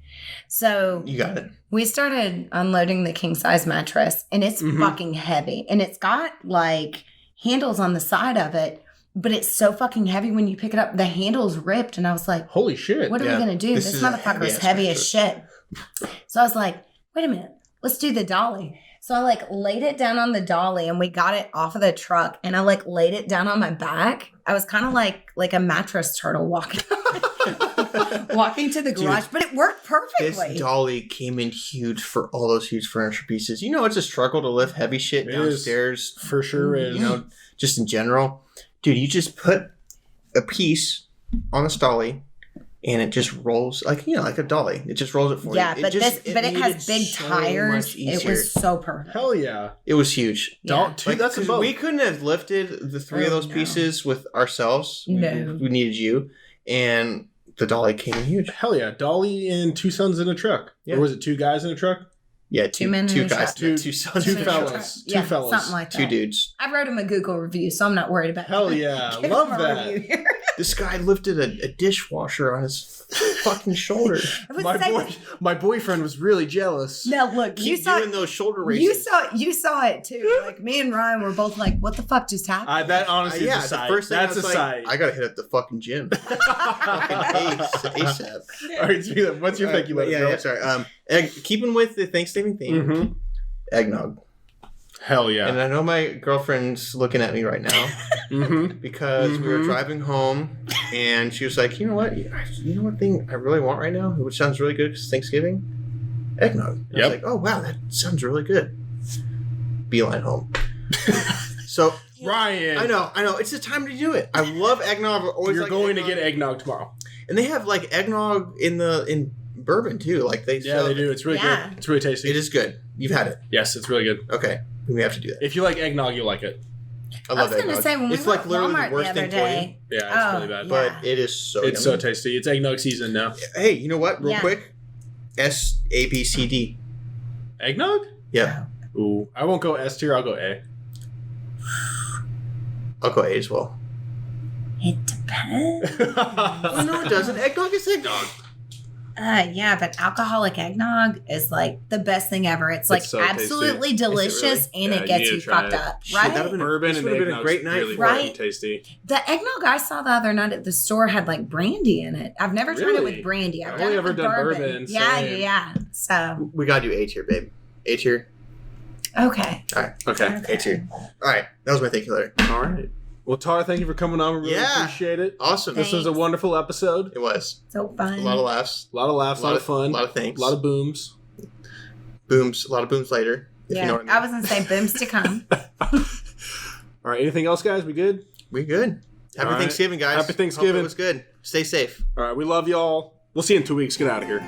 So
you got it.
We started unloading the king size mattress, and it's fucking heavy, and it's got like handles on the side of it. But it's so fucking heavy when you pick it up. The handle's ripped. And I was like,
holy shit.
What are we going to do? This motherfucker is heavy as shit. So I was like, wait a minute. let's do the dolly. So I like laid it down on the dolly and we got it off of the truck and I like laid it down on my back. I was kind of like a mattress turtle walking to the garage, but it worked perfectly.
This dolly came in huge for all those huge furniture pieces. You know, it's a struggle to lift heavy shit downstairs.
For sure is.
You know, just in general. Dude, you just put a piece on this dolly and it just rolls like a dolly. It just rolls it for you.
Yeah, but it has big tires. It was so perfect.
Hell yeah.
It was huge.
Yeah.
That's a boat.
We couldn't have lifted the three of those pieces with ourselves.
No.
We needed you. And the dolly came in huge.
Hell yeah. Dolly and 2 sons in a truck.
Yeah.
Or was it 2 guys in a truck?
Yeah,
two men in a
guys,
truck.
2 sons,
2 fellas.
Yeah,
2 fellas.
something like that.
2 dudes.
I wrote him a Google review, so I'm not worried about
Hell yeah.
Give
Love
him a
that.
review here.
This guy lifted a dishwasher on his fucking shoulder.
My boyfriend was really jealous.
Now look, you
Keep
saw
doing those shoulder raises.
you saw it too. Like me and Ryan were both like, "What the fuck just happened?"
That honestly is a sight.
The first thing
That's
I was
a
like,
sight.
I gotta hit up the fucking gym. Fucking ASAP.
All right, speaking of, what's your thank you letter?
Yeah, sorry. Keeping with the Thanksgiving theme,
Mm-hmm.
eggnog.
Hell yeah.
And I know my girlfriend's looking at me right now because we were driving home and she was like, you know what thing I really want right now, which sounds really good because it's Thanksgiving? Eggnog. And I was like, oh, wow, that sounds really good. Beeline home. So,
Ryan.
I know. It's the time to do it. I love eggnog.
You're going to get eggnog tomorrow.
And they have like eggnog in bourbon too. Like they
do. It's really good. It's really tasty.
It is good. You've had it.
Yes, it's really good.
Okay. We have to do that.
If you like eggnog, you'll like it.
I love
was going to say, when we were at Walmart the other day.
Yeah, it's really bad.
But it is so
It's so tasty. It's eggnog season now.
Hey, you know what? Real quick. SABCD.
Eggnog?
Yeah.
Ooh. I won't go S tier. I'll go A.
I'll go A as well.
It depends.
Oh, no, it doesn't. Eggnog is eggnog.
Yeah, but alcoholic eggnog is like the best thing ever. It's like
so
absolutely
tasty.
delicious and
Yeah,
it gets
you
you
need to try
fucked
it.
up.
Shit,
Right?
that'd have
Bourbon and
been a
eggnog
great night.
really
Right?
fucking tasty.
The eggnog I saw the other night at the store had like brandy in it. I've never tried it
Really?
with brandy. I've
I've
done
only
it
ever
with
done
bourbon.
bourbon,
Yeah,
same.
yeah. So
We gotta do A tier, babe. A tier.
okay.
All right.
Okay.
A tier. All right. That was my thank you letter.
All right. Well, Tara, thank you for coming on. We really appreciate it.
Awesome.
Thanks.
This was a wonderful episode.
It was.
So fun.
A lot of laughs.
A lot of laughs, a lot of fun.
A lot of thanks.
A lot of booms.
Booms. A lot of booms later. If
Yeah,
you know what I mean.
I was gonna say booms to come.
All right. Anything else, guys? We good?
We good. Happy
All right.
Thanksgiving, guys.
Happy Thanksgiving.
Hope it was good. Stay safe.
All right. We love y'all. We'll see you in 2 weeks. Get out of here.